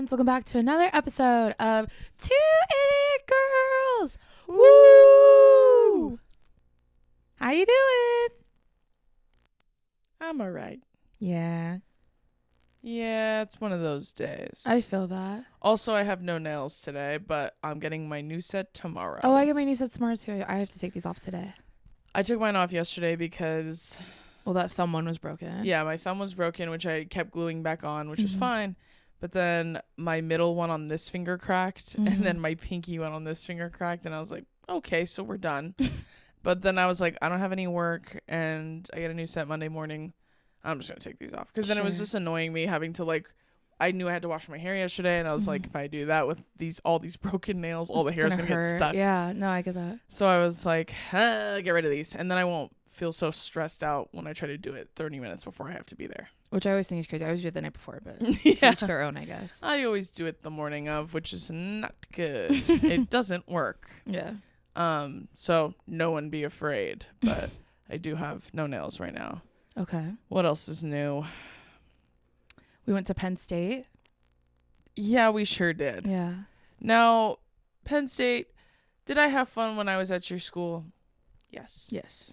friends. Welcome back to another episode of Two Idiot Girls. Woo! How you doing? I'm all right. Yeah, Yeah, it's one of those days. I feel that. Also, I have no nails today, but I'm getting my new set tomorrow. Oh, I get my new set tomorrow too. I have to take these off today. I took mine off yesterday because, Well, that thumb one was broken. yeah, my thumb was broken, which I kept gluing back on, which was fine. But then my middle one on this finger cracked, and then my pinky one on this finger cracked, and I was like, okay, so we're done. But then I was like, I don't have any work, and I get a new set Monday morning. I'm just going to take these off. Because then it was just annoying me having to, like, I knew I had to wash my hair yesterday, and I was like, if I do that with all these broken nails, all the hair is going to get stuck. Yeah, no, I get that. So I was like, get rid of these. And then I won't feel so stressed out when I try to do it 30 minutes before I have to be there. Which I always think is crazy. I always do it the night before, but Yeah. to each their own, I guess. I always do it the morning of, which is not good. It doesn't work. Yeah. So no one be afraid. But I do have no nails right now. Okay. What else is new? We went to Penn State. Yeah, we sure did. Yeah. Now, Penn State, did I have fun when I was at your school? Yes. Yes.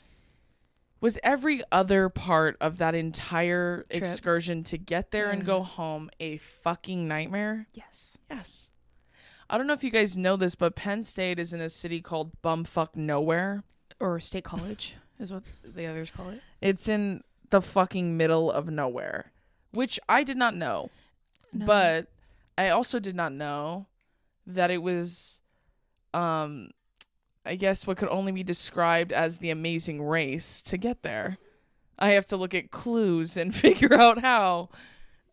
Was every other part of that entire Trip. excursion to get there and go home a fucking nightmare? Yes. Yes. I don't know if you guys know this, but Penn State is in a city called Bumfuck Nowhere. Or State College is what the others call it. It's in the fucking middle of nowhere, which I did not know. No. But I also did not know that it was, I guess what could only be described as the amazing race to get there. I have to look at clues and figure out how.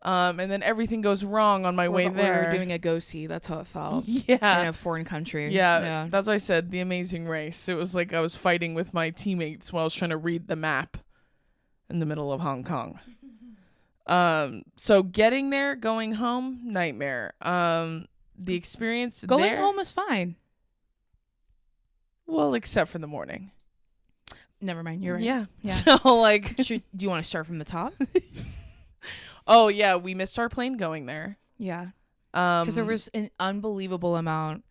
And then everything goes wrong on my way there. We're doing a go-see. That's how it felt. Yeah. In a foreign country. Yeah, that's why I said the amazing race. It was like I was fighting with my teammates while I was trying to read the map in the middle of Hong Kong. So getting there, going home, nightmare. The experience Going home was fine. Well, except for the morning. Never mind. You're right. Yeah. Yeah. So like, do you want to start from the top? oh yeah, we missed our plane going there. Yeah. Because there was an unbelievable amount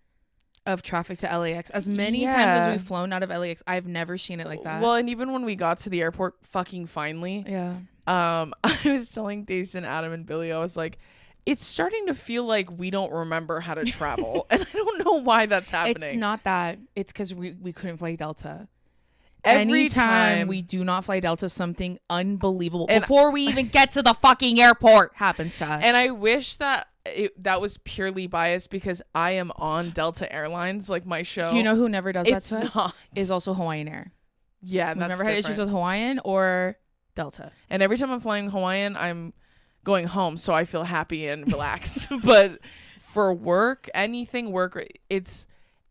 of traffic to LAX. As many times as we've flown out of LAX, I've never seen it like that. Well, and even when we got to the airport, fucking finally. Yeah. I was telling Dason, Adam, and Billy, I was like, it's starting to feel like we don't remember how to travel. And I don't know why that's happening. It's not that. It's because we couldn't fly Delta. Every Anytime time we do not fly Delta, something unbelievable and before we even get to the fucking airport happens to us. And I wish that that was purely biased because I am on Delta Airlines, like my show. Do you know who never does that to us? Not. Is also Hawaiian Air. Yeah, We've that's never had issues with Hawaiian or Delta. And every time I'm flying Hawaiian, I'm going home, so I feel happy and relaxed. But for work, anything work, it's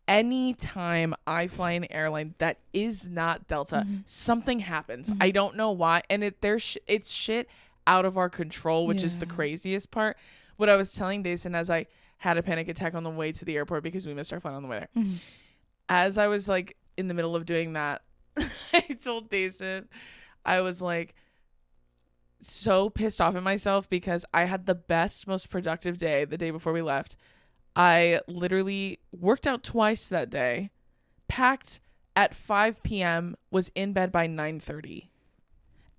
any time I fly an airline that is not Delta, something happens. I don't know why, and it's shit out of our control, which is the craziest part. What I was telling Dason as I had a panic attack on the way to the airport because we missed our flight on the way there. As I was like in the middle of doing that, I told Dason, I was like so pissed off at myself because I had the best, most productive day the day before we left. I literally worked out twice that day, packed at 5 p.m., was in bed by 9:30.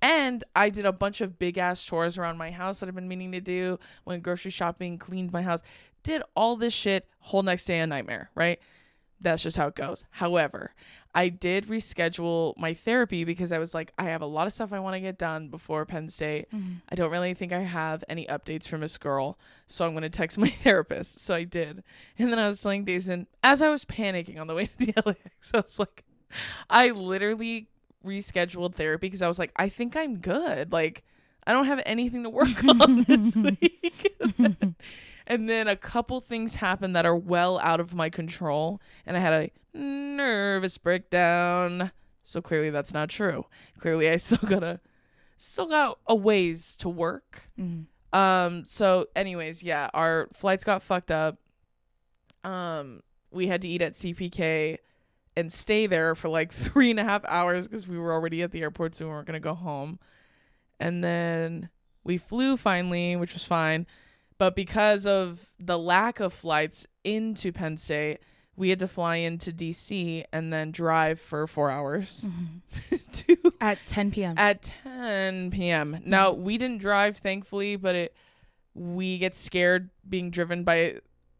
And I did a bunch of big ass chores around my house that I've been meaning to do, went grocery shopping, cleaned my house, did all this shit, whole next day a nightmare, right? That's just how it goes. However, I did reschedule my therapy because I was like, I have a lot of stuff I want to get done before Penn State. I don't really think I have any updates from this girl, so I'm going to text my therapist. So I did. And then I was telling Dason, as I was panicking on the way to the LAX, I was like, I literally rescheduled therapy because I was like, I think I'm good. Like, I don't have anything to work on this week. And then a couple things happened that are well out of my control, and I had a nervous breakdown. So clearly that's not true. Clearly I still got a ways to work. So anyways, yeah, our flights got fucked up. We had to eat at CPK and stay there for like 3.5 hours because we were already at the airport, so we weren't going to go home. And then we flew finally, which was fine. But because of the lack of flights into Penn State, we had to fly into DC and then drive for 4 hours at 10 p.m. At 10 p.m. Now, we didn't drive, thankfully, but we get scared being driven by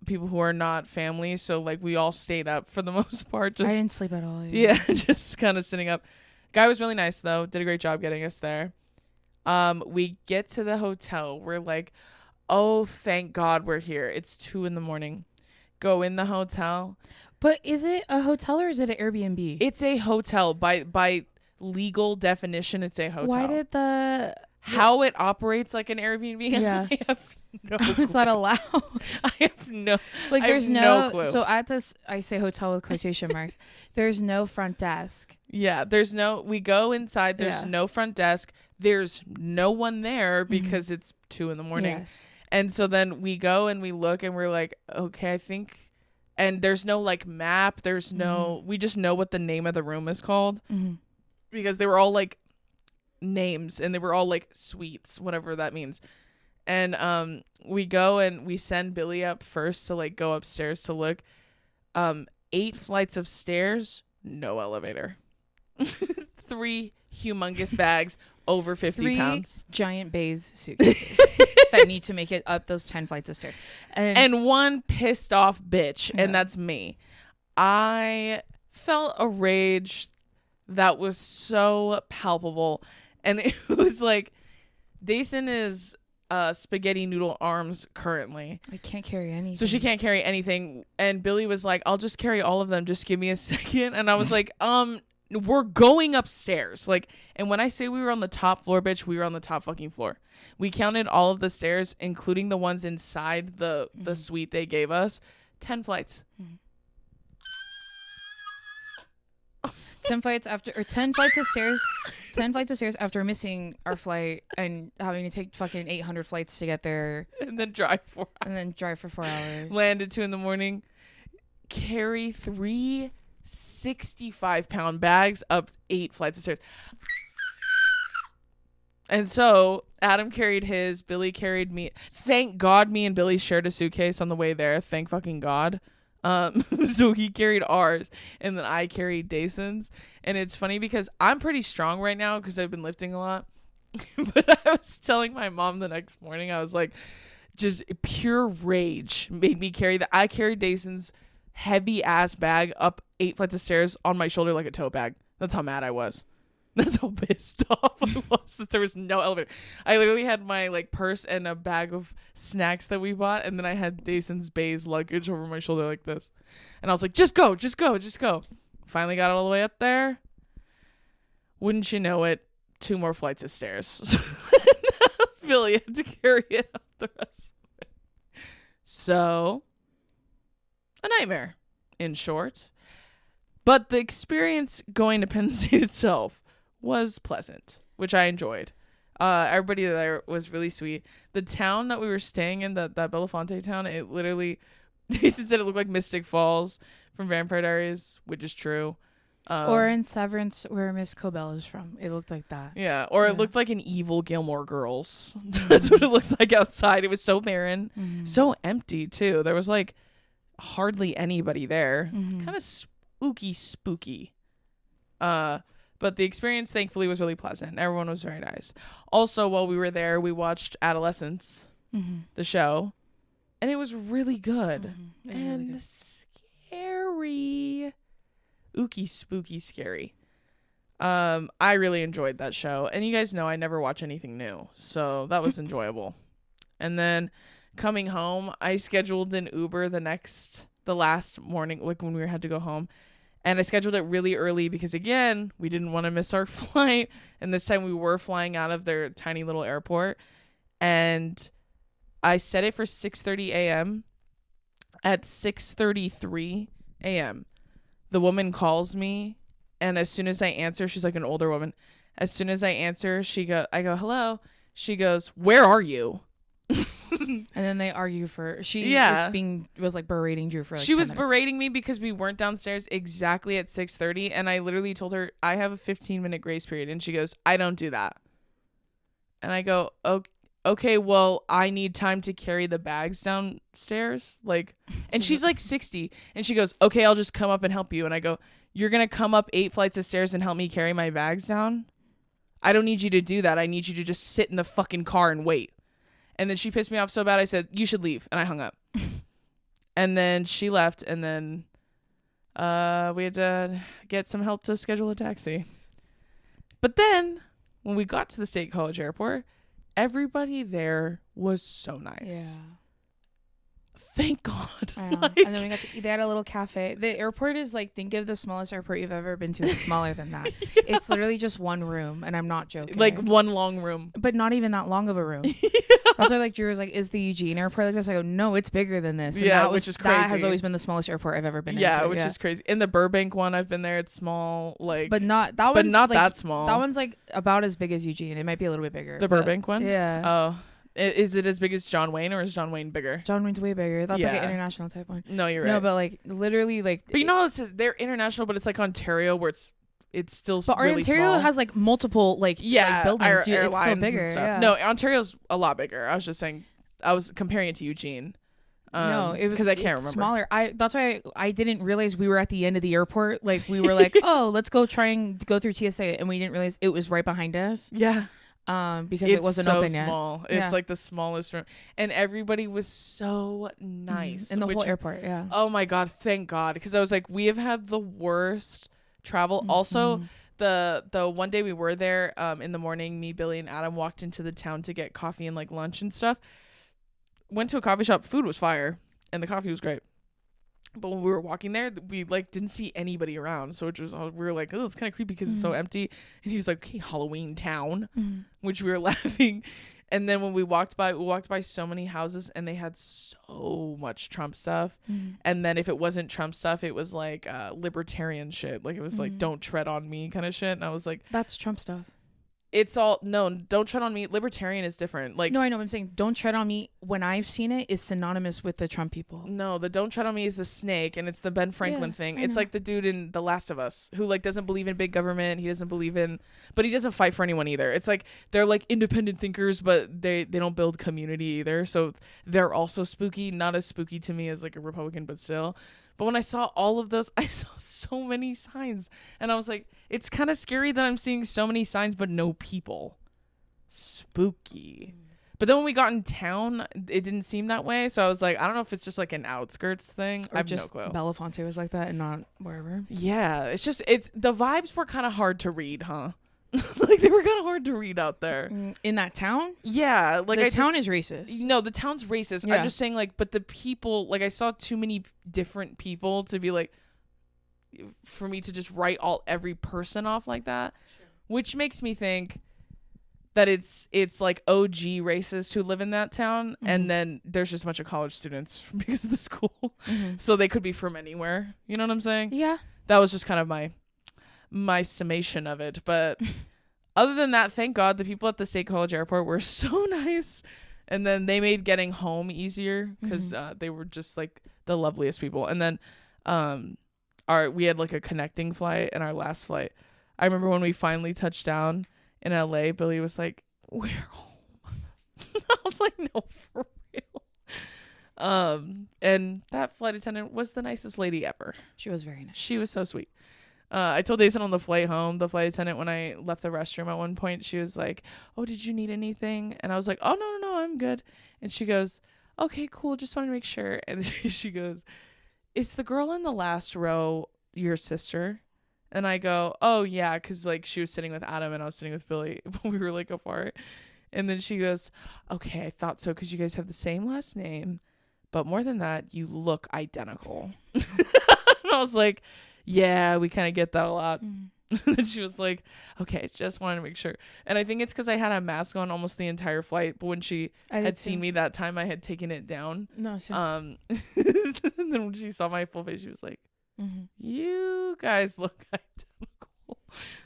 people who are not family. So, like, we all stayed up for the most part. I didn't sleep at all. Yeah, just kind of sitting up. Guy was really nice, though. Did a great job getting us there. We get to the hotel. We're like, oh, thank God we're here. It's 2 a.m. Go in the hotel. But is it a hotel or is it an Airbnb? It's a hotel. By legal definition, it's a hotel. Why did how it operates like an Airbnb? Yeah. I have no clue. Is that allowed? I have no like. There's no clue. So at this, I say hotel with quotation marks. There's no front desk. Yeah, there's no. We go inside. There's no front desk. There's no one there because it's 2 a.m. Yes. And so then we go and we look and we're like, okay, I think. And there's no like map. There's no. We just know what the name of the room is called because they were all like names and they were all like suites, whatever that means. And we go and we send Billy up first to like go upstairs to look. 8 flights of stairs, no elevator. 3 humongous bags over 50 pounds. Giant bays suitcases that need to make it up those 10 flights of stairs. And one pissed off bitch, and that's me. I felt a rage that was so palpable. And it was like, Dason is spaghetti noodle arms currently. I can't carry anything. So she can't carry anything. And Billy was like, I'll just carry all of them. Just give me a second. And I was like, we're going upstairs. Like, and when I say we were on the top floor, bitch, we were on the top fucking floor. We counted all of the stairs, including the ones inside the suite they gave us. 10 flights. 10 flights of stairs. 10 flights of stairs after missing our flight and having to take fucking 800 flights to get there. And then drive for 4 hours. Land at 2 a.m. Carry 3 65-pound bags up 8 flights of stairs. And so Adam carried his, Billy carried me. Thank God me and Billy shared a suitcase on the way there. Thank fucking God. So he carried ours and then I carried Dason's. And it's funny because I'm pretty strong right now because I've been lifting a lot. But I was telling my mom the next morning, I was like, just pure rage made me carry that. I carried Dason's heavy ass bag up 8 flights of stairs on my shoulder like a tote bag. That's how mad I was. That's how pissed off I was that there was no elevator. I literally had my like purse and a bag of snacks that we bought, and then I had Dason's Bay's luggage over my shoulder like this. And I was like, just go. Finally got all the way up there. Wouldn't you know it, 2 more flights of stairs. So Billy had to carry it up the rest of it. So, a nightmare, in short. But the experience going to Penn State itself was pleasant, which I enjoyed. Everybody there was really sweet. The town that we were staying in, that Belafonte town, it literally, Jason said it looked like Mystic Falls from Vampire Diaries, which is true. Or in Severance, where Miss Cobell is from. It looked like that. Yeah, or it looked like an evil Gilmore Girls. That's what it looks like outside. It was so barren, so empty, too. There was, like, hardly anybody there. Kind of spooky. But the experience, thankfully, was really pleasant. Everyone was very nice. Also, while we were there, we watched Adolescence, the show, and it was really good. And really good. Scary. Ooky spooky scary. I really enjoyed that show. And you guys know I never watch anything new, so that was enjoyable. And then coming home, I scheduled an Uber the last morning, like when we had to go home. And I scheduled it really early because, again, we didn't want to miss our flight. And this time we were flying out of their tiny little airport. And I set it for 6:30 a.m. At 6:33 a.m., the woman calls me. And as soon as I answer, she's like an older woman. As soon as I answer, I go, hello. She goes, where are you? And then they argue was like berating Drew for like she 10 was minutes. Berating me because we weren't downstairs exactly at 6:30, and I literally told her I have a 15-minute grace period, and she goes, I don't do that. And I go, okay, well, I need time to carry the bags downstairs. Like, and she's like 60, and she goes, okay, I'll just come up and help you. And I go, you're going to come up 8 flights of stairs and help me carry my bags down? I don't need you to do that. I need you to just sit in the fucking car and wait. And then she pissed me off so bad, I said, you should leave. And I hung up. And then she left, and then we had to get some help to schedule a taxi. But then when we got to the State College Airport, everybody there was so nice. Yeah. Thank God. Like, and then we got to eat at a little cafe. The airport is like, think of the smallest airport you've ever been to. It's smaller than that. Yeah. It's literally just one room, and I'm not joking. Like one long room. But not even that long of a room. Yeah. That's why like Drew was like, is the Eugene airport like this? I go, no, it's bigger than this. And yeah, which is crazy. That has always been the smallest airport I've ever been into. Yeah, which is crazy. In the Burbank one, I've been there. It's small, like, but not that one's not like, that small. That one's like about as big as Eugene. It might be a little bit bigger. The Burbank one? Yeah. Oh. Is it as big as John Wayne, or is John Wayne bigger? John Wayne's way bigger. That's like an international type one. No, you're right. No, but like literally like. But you know how it says they're international, but it's like Ontario where it's still but really Ontario small. has like multiple like buildings. It's still bigger. And stuff. Yeah. No, Ontario's a lot bigger. I was just saying. I was comparing it to Eugene. No, it was because I can't remember. Smaller. That's why I didn't realize we were at the end of the airport. Like we were like, oh, let's go try and go through TSA, and we didn't realize it was right behind us. Yeah. Because it wasn't so open yet. Small. Yeah. It's like the smallest room, and everybody was so nice in the whole airport. Yeah. Oh my God! Thank God, because I was like, we have had the worst travel. Also, the one day we were there, in the morning, me, Billy, and Adam walked into the town to get coffee and like lunch and stuff. Went to a coffee shop. Food was fire, and the coffee was great. But when we were walking there, we like didn't see anybody around, so we were like, oh, it's kind of creepy because it's so empty. And he was like, okay, Halloween town, which we were laughing. And then when we walked by so many houses, and they had so much Trump stuff. And then if it wasn't Trump stuff, it was like libertarian shit. Like it was like, don't tread on me kind of shit. And I was like, that's Trump stuff. It's all, no, don't tread on me. Libertarian is different. Like, no, I know what I'm saying. Don't tread on me, when I've seen it, is synonymous with the Trump people. No, the don't tread on me is the snake, and it's the Ben Franklin thing. It's like the dude in The Last of Us who like doesn't believe in big government. He doesn't believe in, but he doesn't fight for anyone either. It's like they're like independent thinkers, but they don't build community either. So they're also spooky. Not as spooky to me as like a Republican, but still. But when I saw all of those, I saw so many signs, and I was like, it's kind of scary that I'm seeing so many signs but no people. Spooky. But then when we got in town, it didn't seem that way. So I was like, I don't know if it's just like an outskirts thing. Or I have just no clue. Belafonte was like that and not wherever. Yeah, it's the vibes were kind of hard to read, huh? Like they were kind of hard to read out there. In that town? Yeah, like the town is racist. No, the town's racist. Yeah. I'm just saying, like, but the people, like, I saw too many different people to be like, for me to just write every person off like that, which makes me think that it's like OG racists who live in that town, and then there's just a bunch of college students because of the school, so they could be from anywhere. You know what I'm saying? Yeah. That was just kind of my summation of it. But other than that, thank God the people at the State College Airport were so nice, and then they made getting home easier because they were just like the loveliest people. And then we had like a connecting flight, and our last flight, I remember when we finally touched down in LA, Billy was like, we're home. I was like, no, for real. And that flight attendant was the nicest lady ever. She was very nice. She was so sweet. I told Jason on the flight home, the flight attendant, when I left the restroom at one point, she was like, oh, did you need anything? And I was like, oh, no, I'm good. And she goes, okay, cool. Just wanted to make sure. And she goes, is the girl in the last row your sister? And I go, oh, yeah, because like she was sitting with Adam and I was sitting with Billy, but we were like apart. And then she goes, okay, I thought so because you guys have the same last name. But more than that, you look identical. And I was like, yeah, we kind of get that a lot. And then she was like, okay, just wanted to make sure. And I think it's because I had a mask on almost the entire flight. But when she had seen me that time, I had taken it down. No, so. And then when she saw my full face, she was like, you guys look identical.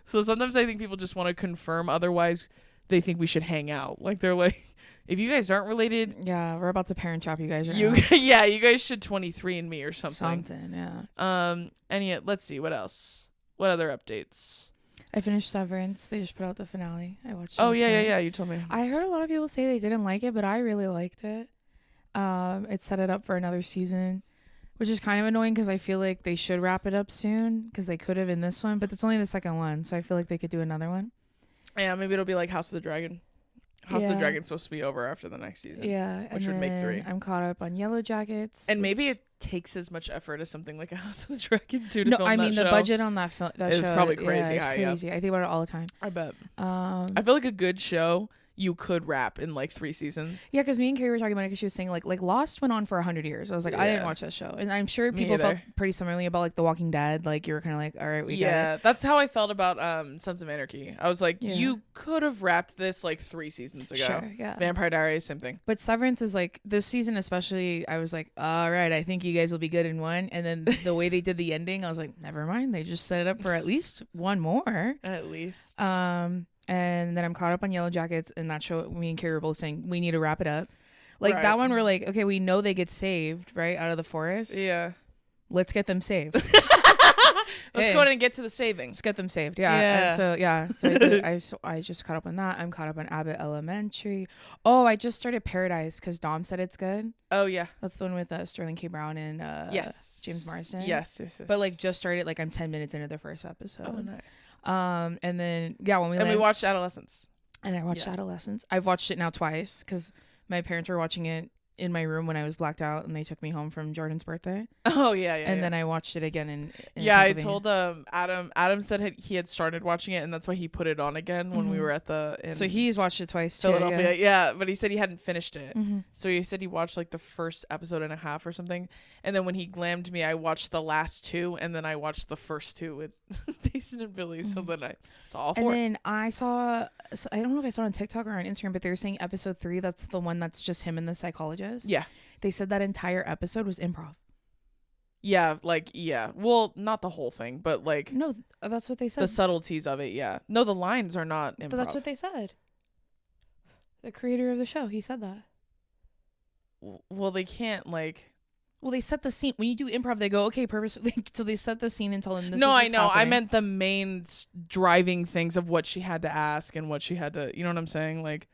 So sometimes I think people just want to confirm. Otherwise, they think we should hang out. Like they're like, if you guys aren't related, yeah, we're about to parent trap you guys. Yeah, you guys should 23andMe or something. Something, yeah. And yet, let's see what else. What other updates? I finished Severance. They just put out the finale. I watched it. Oh yeah. You told me. I heard a lot of people say they didn't like it, but I really liked it. It set it up for another season, which is kind of annoying because I feel like they should wrap it up soon because they could have in this one, but it's only the second one, so I feel like they could do another one. Yeah, maybe it'll be like House of the Dragon. House of the Dragon's supposed to be over after the next season. Yeah, which would make 3. I'm caught up on Yellow Jackets, and maybe it takes as much effort as something like a House of the Dragon too. No, I mean the budget on that film is probably crazy. Yeah, it's crazy. I think about it all the time. I bet. I feel like a good show you could wrap in like 3 seasons. Yeah, because me and Carrie were talking about it because she was saying like Lost went on for 100 years. I was like, I didn't watch that show, and I'm sure people felt pretty similarly about like The Walking Dead. Like you were kind of like, all right, we get it. That's how I felt about Sons of Anarchy. I was like, you could have wrapped this like 3 seasons ago. Sure, yeah. Vampire Diaries, same thing. But Severance is like this season especially. I was like, all right, I think you guys will be good in one. And then the way they did the ending, I was like, never mind. They just set it up for at least one more. At least. And then I'm caught up on Yellow Jackets, and that show, me and Carrie were both saying we need to wrap it up. Like that one, we're like, okay, we know they get saved right out of the forest. Yeah, let's get them saved. Let's go ahead and get to the saving. Let's get them saved. Yeah. And so I just caught up on that. I'm caught up on Abbott Elementary. Oh, I just started Paradise because Dom said it's good. Oh yeah, that's the one with Sterling K. Brown and James Marsden. Yes. But like just started, like I'm 10 minutes into the first episode. Oh nice. And then when we watched Adolescence. And I watched Adolescence. I've watched it now twice because my parents were watching it in my room when I was blacked out, and they took me home from Jordan's birthday. Oh yeah. And then I watched it again in I told Adam said he had started watching it, and that's why he put it on again when we were at so he's watched it twice too. Philadelphia. Yeah, but he said he hadn't finished it. So he said he watched like the first episode and a half or something, and then when he glammed me, I watched the last 2, and then I watched the first 2 with Jason and Billy. So then I saw all 4. And then I saw, I don't know if I saw it on TikTok or on Instagram, but they were saying episode 3, that's the one that's just him and the psychologist. Yeah. They said that entire episode was improv. Yeah, well, not the whole thing, but like no, that's what they said. The subtleties of it. Yeah, no, the lines are not improv. That's what they said. The creator of the show, he said that. Well, they can't like. Well, they set the scene. When you do improv, they go, okay, purposely. So they set the scene and tell them this. No, is I know. happening. I meant the main driving things of what she had to ask and what she had to. You know what I'm saying? Like.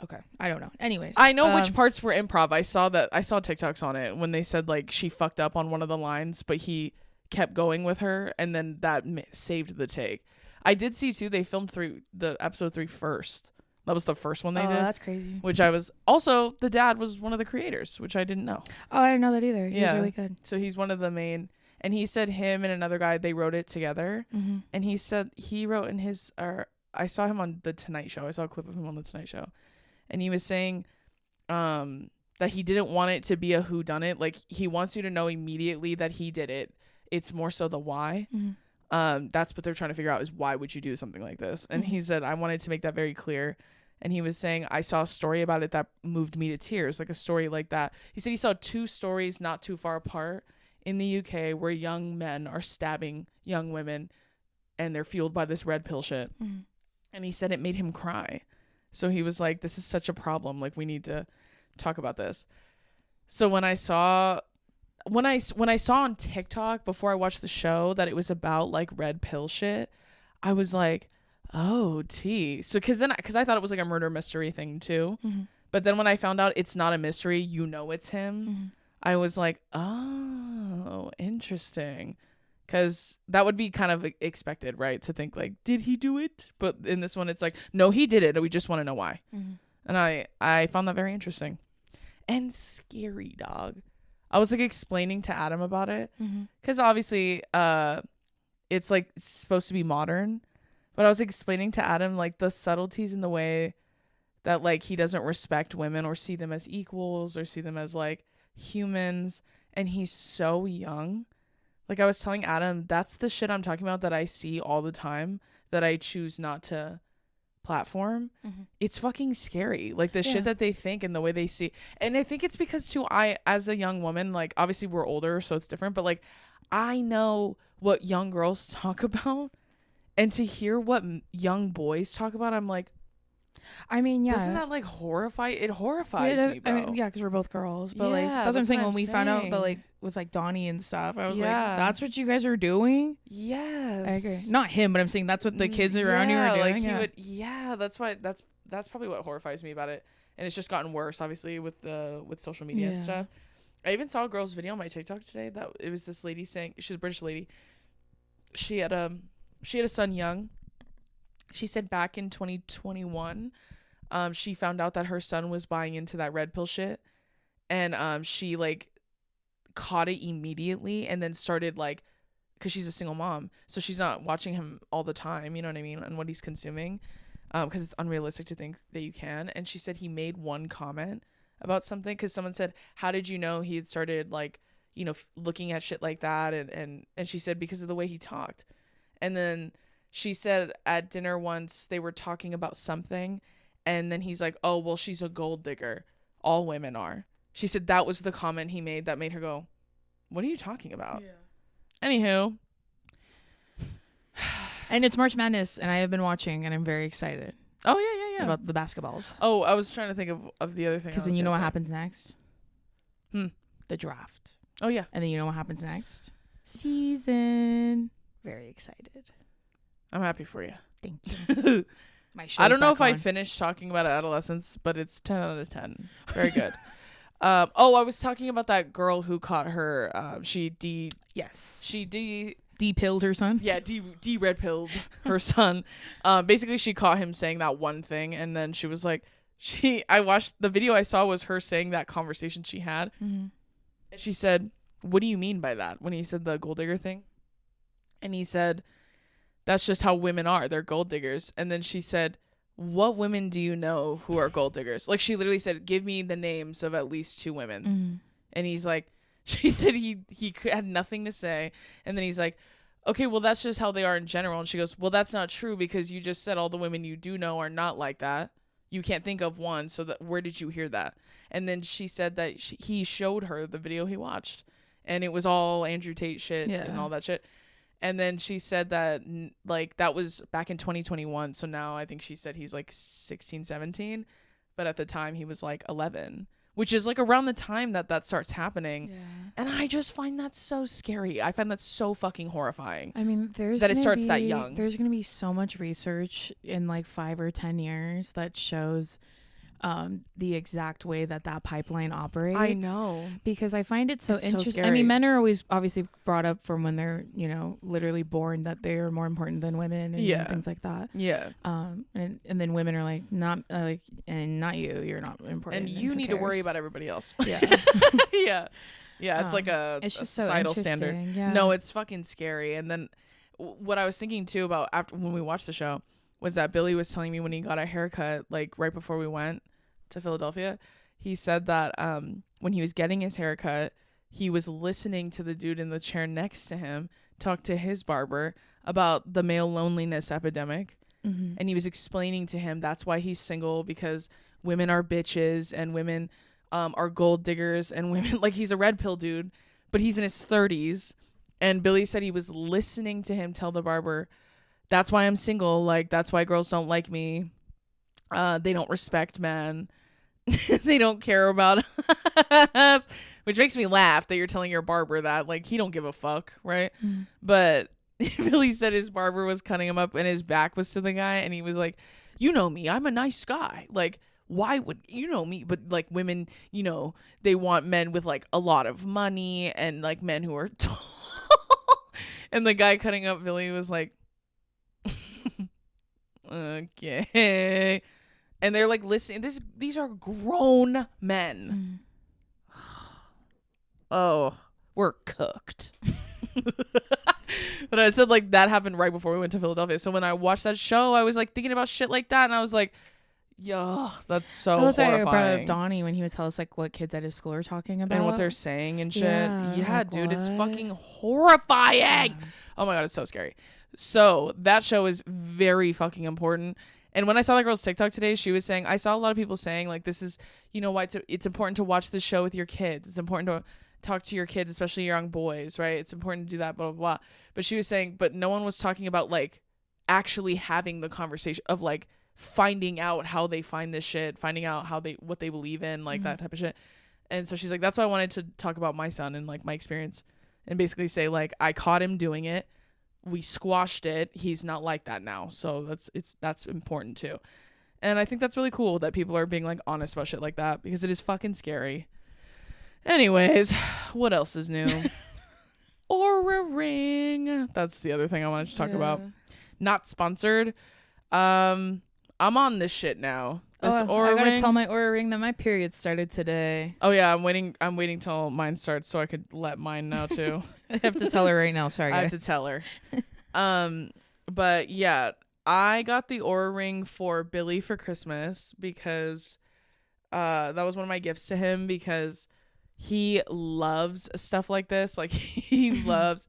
Okay, I don't know. Anyways, I know which parts were improv. I saw TikToks on it when they said like she fucked up on one of the lines, but he kept going with her, and then that saved the take. I did see too. They filmed the episode 3 first. That was the first one they did. That's crazy. Which I was also the dad was one of the creators, which I didn't know. Oh, I didn't know that either. He was really good. So he's one of the main. And he said him and another guy, they wrote it together. And he said he wrote in his. I saw him on the Tonight Show. I saw a clip of him on the Tonight Show. And he was saying that he didn't want it to be a whodunit. Like, he wants you to know immediately that he did it. It's more so the why. That's what they're trying to figure out is why would you do something like this? And he said, I wanted to make that very clear. And he was saying, I saw a story about it that moved me to tears, like a story like that. He said he saw 2 stories not too far apart in the UK where young men are stabbing young women and they're fueled by this red pill shit. And he said it made him cry. So he was like, this is such a problem. Like, we need to talk about this. So when I saw on TikTok before I watched the show that it was about like red pill shit, I was like, oh, so because I thought it was like a murder mystery thing too. But then when I found out it's not a mystery, it's him. I was like, oh, interesting. Because that would be kind of expected, right? To think like, did he do it? But in this one, it's like, no, he did it. We just want to know why. And I found that very interesting and scary, dog. I was like explaining to Adam about it because obviously it's like supposed to be modern. But I was explaining to Adam like the subtleties in the way that like he doesn't respect women or see them as equals or see them as like humans. And he's so young. Like I was telling Adam, that's the shit I'm talking about that I see all the time that I choose not to platform. It's fucking scary. Like the shit that they think and the way they see. And I think it's because too, I, as a young woman, like obviously we're older, so it's different, but like I know what young girls talk about, and to hear what young boys talk about, I'm like, I mean, yeah. Doesn't that like horrify? It horrifies me, bro. I mean, yeah, because we're both girls. But like, Yeah, that's what I'm saying. what When I'm we found out saying. that like with like Donnie and stuff, I was like, Yeah. that's what you guys are doing. Yes. I agree. Not him, but I'm saying that's what the kids around you are doing. Like yeah. he would. Yeah, that's why. That's probably what horrifies me about it. And it's just gotten worse, obviously, with social media and Yeah. stuff. I even saw a girl's video on my TikTok today that it was this lady saying, she's a British lady. She had a son young. She said back in 2021, she found out that her son was buying into that red pill shit, and she like caught it immediately, and then started like, because she's a single mom, so she's not watching him all the time, you know what I mean, and what he's consuming, because it's unrealistic to think that you can. And she said he made one comment about something, because someone said, how did you know he had started like, you know, looking at shit like that, and she said because of the way he talked. And then she said at dinner once they were talking about something, and then he's like, oh, well, she's a gold digger. All women are. She said that was the comment he made that made her go, what are you talking about? Yeah. Anywho. And it's March Madness, and I have been watching, and I'm very excited. Oh, yeah. About the basketballs. Oh, I was trying to think of the other thing. Because then you know what happens next? The draft. Oh, yeah. And then you know what happens next? Season. Very excited. I'm happy for you. Thank you. I don't know if I finished talking about adolescence, but it's 10 out of 10. Very good. I was talking about that girl who caught her. She de-pilled her son. Yeah, red pilled her son. Basically, she caught him saying that one thing, and then she was like, I watched the video I saw was her saying that conversation she had, and she said, "What do you mean by that?" When he said the gold digger thing, and he said, "That's just how women are. They're gold diggers." And then she said, "What women do you know who are gold diggers?" Like, she literally said, "Give me the names of at least 2 women." And he's like, she said he had nothing to say. And then he's like, "Okay, well, that's just how they are in general." And she goes, "Well, that's not true, because you just said all the women you do know are not like that. You can't think of one. So where did you hear that?" And then she said that he showed her the video he watched, and it was all Andrew Tate shit and all that shit. And then she said that, like, that was back in 2021. So now I think she said he's like 16, 17. But at the time he was like 11, which is like around the time that starts happening. Yeah. And I just find that so scary. I find that so fucking horrifying. I mean, that young. There's going to be so much research in like 5 or 10 years that shows the exact way that pipeline operates. I know, because I find it so interesting. Scary. I mean, men are always obviously brought up from when they're, you know, literally born, that they are more important than women and things like that. Yeah. And then women are like, not like, and not you. You're not important. And you need to worry about everybody else. Yeah. Yeah. It's like it's just societal standard. Yeah. No, it's fucking scary. And then what I was thinking too about after when we watched the show was that Billy was telling me when he got a haircut, like right before we went to Philadelphia, he said that when he was getting his haircut, he was listening to the dude in the chair next to him talk to his barber about the male loneliness epidemic. And he was explaining to him that's why he's single, because women are bitches and women are gold diggers, and women, like, he's a red pill dude, but he's in his 30s. And Billy said he was listening to him tell the barber, that's why I'm single, like, that's why girls don't like me. They don't respect men. They don't care about us, which makes me laugh that you're telling your barber that, like, he don't give a fuck, right? But Billy said his barber was cutting him up and his back was to the guy, and he was like, you know me, I'm a nice guy, like, why would you know me? But like, women, you know, they want men with like a lot of money and like men who are tall. And the guy cutting up Billy was like, okay. And they're like listening. These are grown men. Oh, we're cooked. But I said, like, that happened right before we went to Philadelphia. So when I watched that show, I was like thinking about shit like that, and I was like, yo, that's so horrifying. I brought up Donnie when he would tell us like what kids at his school are talking about and what they're saying and shit. Yeah, like, dude, what? It's fucking horrifying. Yeah. Oh my god, it's so scary. So that show is very fucking important. And when I saw that girl's TikTok today, she was saying, I saw a lot of people saying, like, this is, you know, why it's important to watch this show with your kids. It's important to talk to your kids, especially young boys, right? It's important to do that, blah, blah, blah. But she was saying, but no one was talking about, like, actually having the conversation of, like, finding out how they find this shit, finding out what they believe in, like that type of shit. And so she's like, that's why I wanted to talk about my son and like my experience, and basically say like, I caught him doing it, we squashed it, he's not like that now. So that's important too. And I think that's really cool that people are being like honest about shit like that, because it is fucking scary. Anyways, what else is new? Oura ring. That's the other thing I wanted to talk about. Not sponsored. I'm on this shit now. This Oura I gotta ring. tell my Oura ring that my period started today. Oh yeah, I'm waiting till mine starts so I could let mine know too. I have to tell her right now. Sorry, I have to tell her. But yeah, I got the Oura ring for Billy for Christmas because that was one of my gifts to him, because he loves stuff like this. Like he loves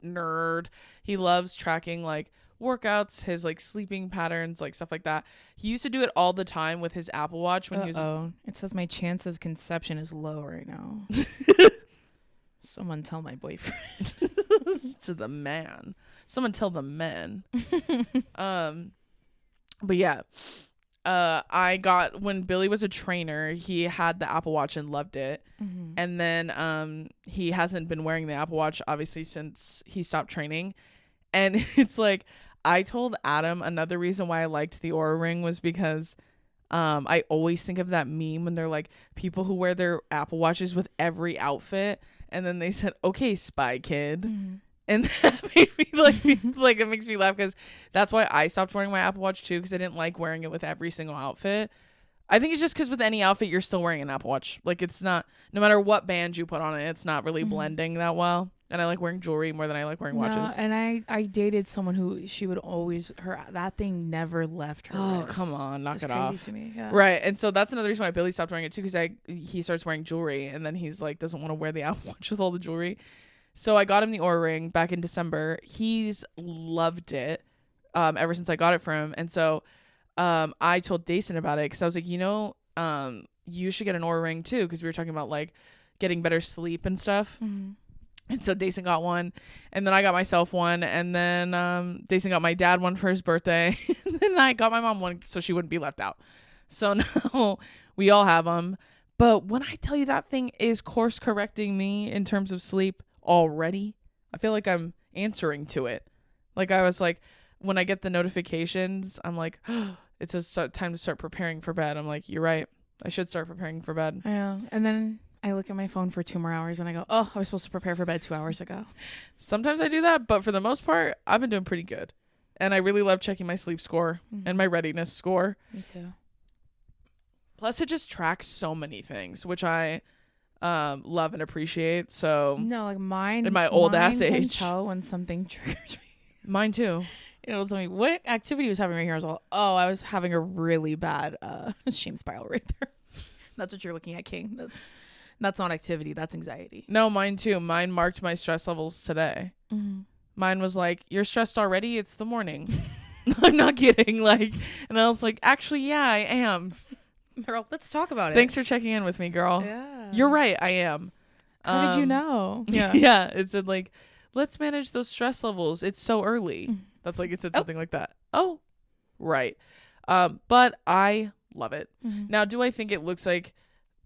he loves tracking like workouts, his like sleeping patterns, like stuff like that. He used to do it all the time with his Apple Watch when he was. It says my chance of conception is low right now. Someone tell my boyfriend. To the man. Someone tell the men. But yeah. I got, when Billy was a trainer, he had the Apple Watch and loved it. And then he hasn't been wearing the Apple Watch obviously since he stopped training. And it's like, I told Adam another reason why I liked the Oura ring was because I always think of that meme when they're like people who wear their Apple Watches with every outfit, and then they said, okay, spy kid. And that made me like it makes me laugh, because that's why I stopped wearing my Apple Watch too, because I didn't like wearing it with every single outfit. I think it's just because with any outfit you're still wearing an Apple Watch. Like it's not, no matter what band you put on it, it's not really blending that well. And I like wearing jewelry more than I like wearing watches. And I dated someone who she would always, that thing never left her wrist. Come on, knock it crazy off. To me. Yeah. Right. And so that's another reason why Billy stopped wearing it too, because he starts wearing jewelry, and then he's like doesn't want to wear the Apple Watch with all the jewelry. So I got him the Oura ring back in December. He's loved it ever since I got it from him. And so I told Dason about it, because I was like, you should get an Oura ring too, because we were talking about like getting better sleep and stuff. And so Dason got one, and then I got myself one, and then Dason got my dad one for his birthday, and then I got my mom one so she wouldn't be left out. So now we all have them. But when I tell you that thing is course correcting me in terms of sleep already, I feel like I'm answering to it. Like I was like, when I get the notifications, I'm like, oh, it's time to start preparing for bed. I'm like, you're right, I should start preparing for bed. I know. And then I look at my phone for 2 more hours and I go, oh, I was supposed to prepare for bed 2 hours ago. Sometimes I do that, but for the most part, I've been doing pretty good. And I really love checking my sleep score and my readiness score. Me too. Plus, it just tracks so many things, which I love and appreciate. So no, like mine in my old ass can age, tell when something triggers me. Mine too. It'll tell me what activity I was having right here. I was all, oh, I was having a really bad shame spiral right there. That's what you're looking at, King. That's not activity. That's anxiety. No, mine too. Mine marked my stress levels today. Mine was like, you're stressed already? It's the morning. I'm not kidding. Like, and I was like, actually, yeah, I am. Girl, let's talk about it. Thanks for checking in with me, girl. Yeah. You're right. I am. How did you know? Yeah. Yeah. It said like, let's manage those stress levels. It's so early. That's like, it said something like that. Oh, right. But I love it. Now, do I think it looks like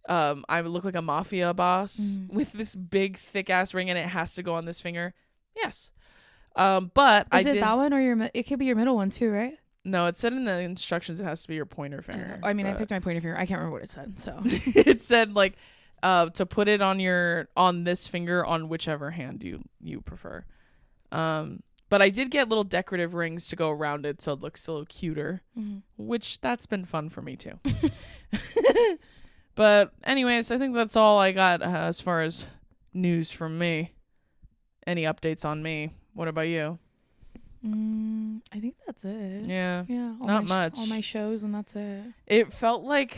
I look like a mafia boss with this big thick ass ring and it has to go on this finger? Yes. But is it that one or it could be your middle one too, right? No, it said in the instructions it has to be your pointer finger. I mean, I picked my pointer finger. I can't remember what it said. So it said like to put it on this finger on whichever hand you prefer. But I did get little decorative rings to go around it so it looks a little cuter, which that's been fun for me too. But anyways, I think that's all I got as far as news from me. Any updates on me? What about you? I think that's it. Yeah. Yeah. Not much. All my shows and that's it. It felt like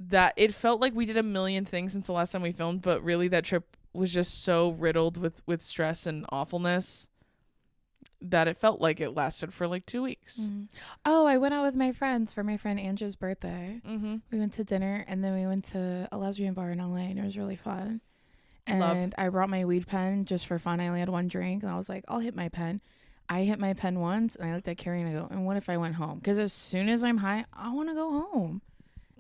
we did a million things since the last time we filmed, but really that trip was just so riddled with stress and awfulness that it felt like it lasted for like 2 weeks. Oh, I went out with my friends for my friend Angie's birthday. We went to dinner and then we went to a lesbian bar in LA and it was really fun. And I brought my weed pen just for fun. I only had one drink and I was like, I'll hit my pen. I hit my pen once and I looked at Carrie and I go, and what if I went home? Because as soon as I'm high, I want to go home.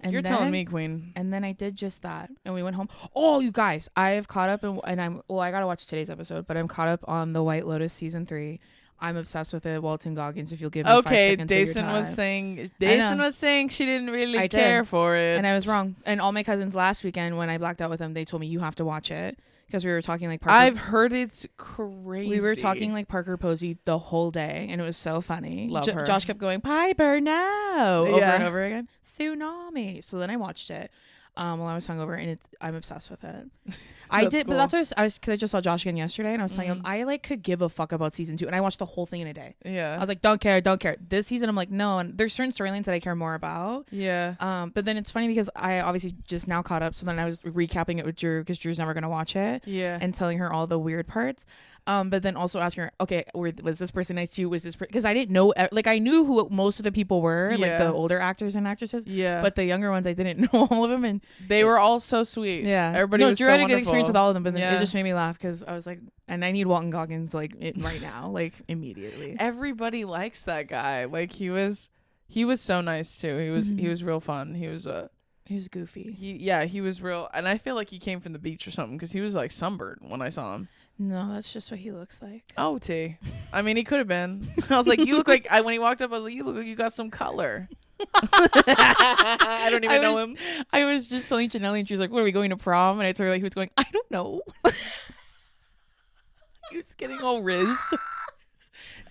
And You're telling me, Queen. And then I did just that. And we went home. Oh, you guys, I have caught up and I got to watch today's episode, but I'm caught up on the White Lotus season 3. I'm obsessed with it. Walton Goggins, if you'll give me 5 seconds of your time. Dason was saying she didn't really care for it. And I was wrong. And all my cousins last weekend when I blacked out with them, they told me you have to watch it. Because we were talking like Parker. I've heard it's crazy. We were talking like Parker Posey the whole day, and it was so funny. Love her. Josh kept going, Piper, no, over and over again. Tsunami. So then I watched it while I was hungover, and I'm obsessed with it. I did, cool. But that's what I was because I just saw Josh again yesterday, and I was telling him I like could give a fuck about season 2, and I watched the whole thing in a day. Yeah, I was like, don't care. This season, I'm like, no, and there's certain storylines that I care more about. Yeah. But then it's funny because I obviously just now caught up, so then I was recapping it with Drew because Drew's never gonna watch it. Yeah. And telling her all the weird parts. But then also asking her, okay, was this person nice to you? Was this because I didn't know, like I knew who most of the people were, like the older actors and actresses. Yeah. But the younger ones, I didn't know all of them, and they were all so sweet. Yeah. Everybody was Drew so had a wonderful. good experience with all of them, but then it just made me laugh because I was like, and I need Walton Goggins like right now, like immediately. Everybody likes that guy. Like he was so nice too. He was real fun. He was goofy. He was real, and I feel like he came from the beach or something because he was like sunburned when I saw him. No, that's just what he looks like. Oh, T. I mean, he could have been. I was like, you look like. When he walked up, I was like, you look like you got some color. I don't even know him. I was just telling Janelle, and she was like, "What are we going to prom?" And I told her like he was going. I don't know. He was getting all rizzed.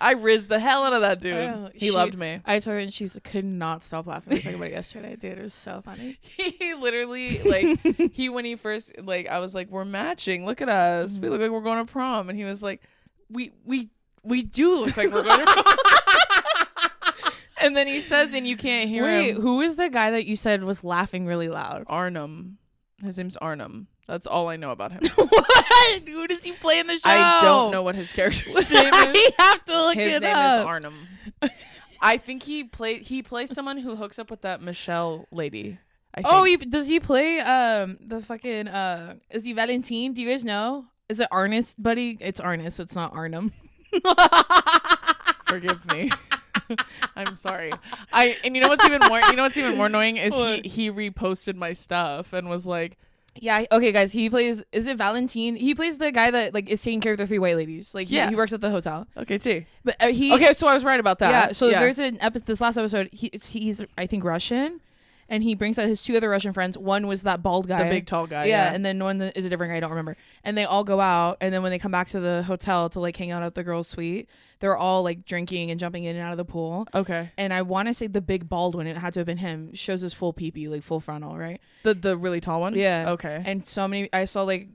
I rizzed the hell out of that dude. He loved me. I told her, and she could not stop laughing. We were talking about it yesterday, dude. It was so funny. He literally, like, when he first, like, I was like, we're matching. Look at us. We look like we're going to prom. And he was like, we do look like we're going to prom. And then he says, and you can't hear him. Wait, who is the guy that you said was laughing really loud? Arnhem. His name's Arnhem. That's all I know about him. What? Who does he play in the show? I don't know what his character's name is. I have to look his it name up. is Arnhem. I think he plays someone who hooks up with that Michelle lady. I think. Does he play the fucking is he Valentine? Do you guys know? Is it Arnest, buddy? It's Arnest. It's not Arnhem. Forgive me. I'm sorry. And you know what's even more annoying is he reposted my stuff and was like, yeah, okay guys, he plays, is it Valentine? He plays the guy that like is taking care of the 3 white ladies. Like he works at the hotel. Okay, T. But so I was right about that. Yeah, so there's an episode, this last episode, he's I think Russian. And he brings out his 2 other Russian friends. One was that bald guy. The big tall guy. Yeah. And then one is a different guy. I don't remember. And they all go out. And then when they come back to the hotel to like hang out at the girls' suite, they're all like drinking and jumping in and out of the pool. Okay. And I want to say the big bald one, it had to have been him, shows his full peepee, like full frontal, right? The really tall one? Yeah. Okay. And so many, I saw like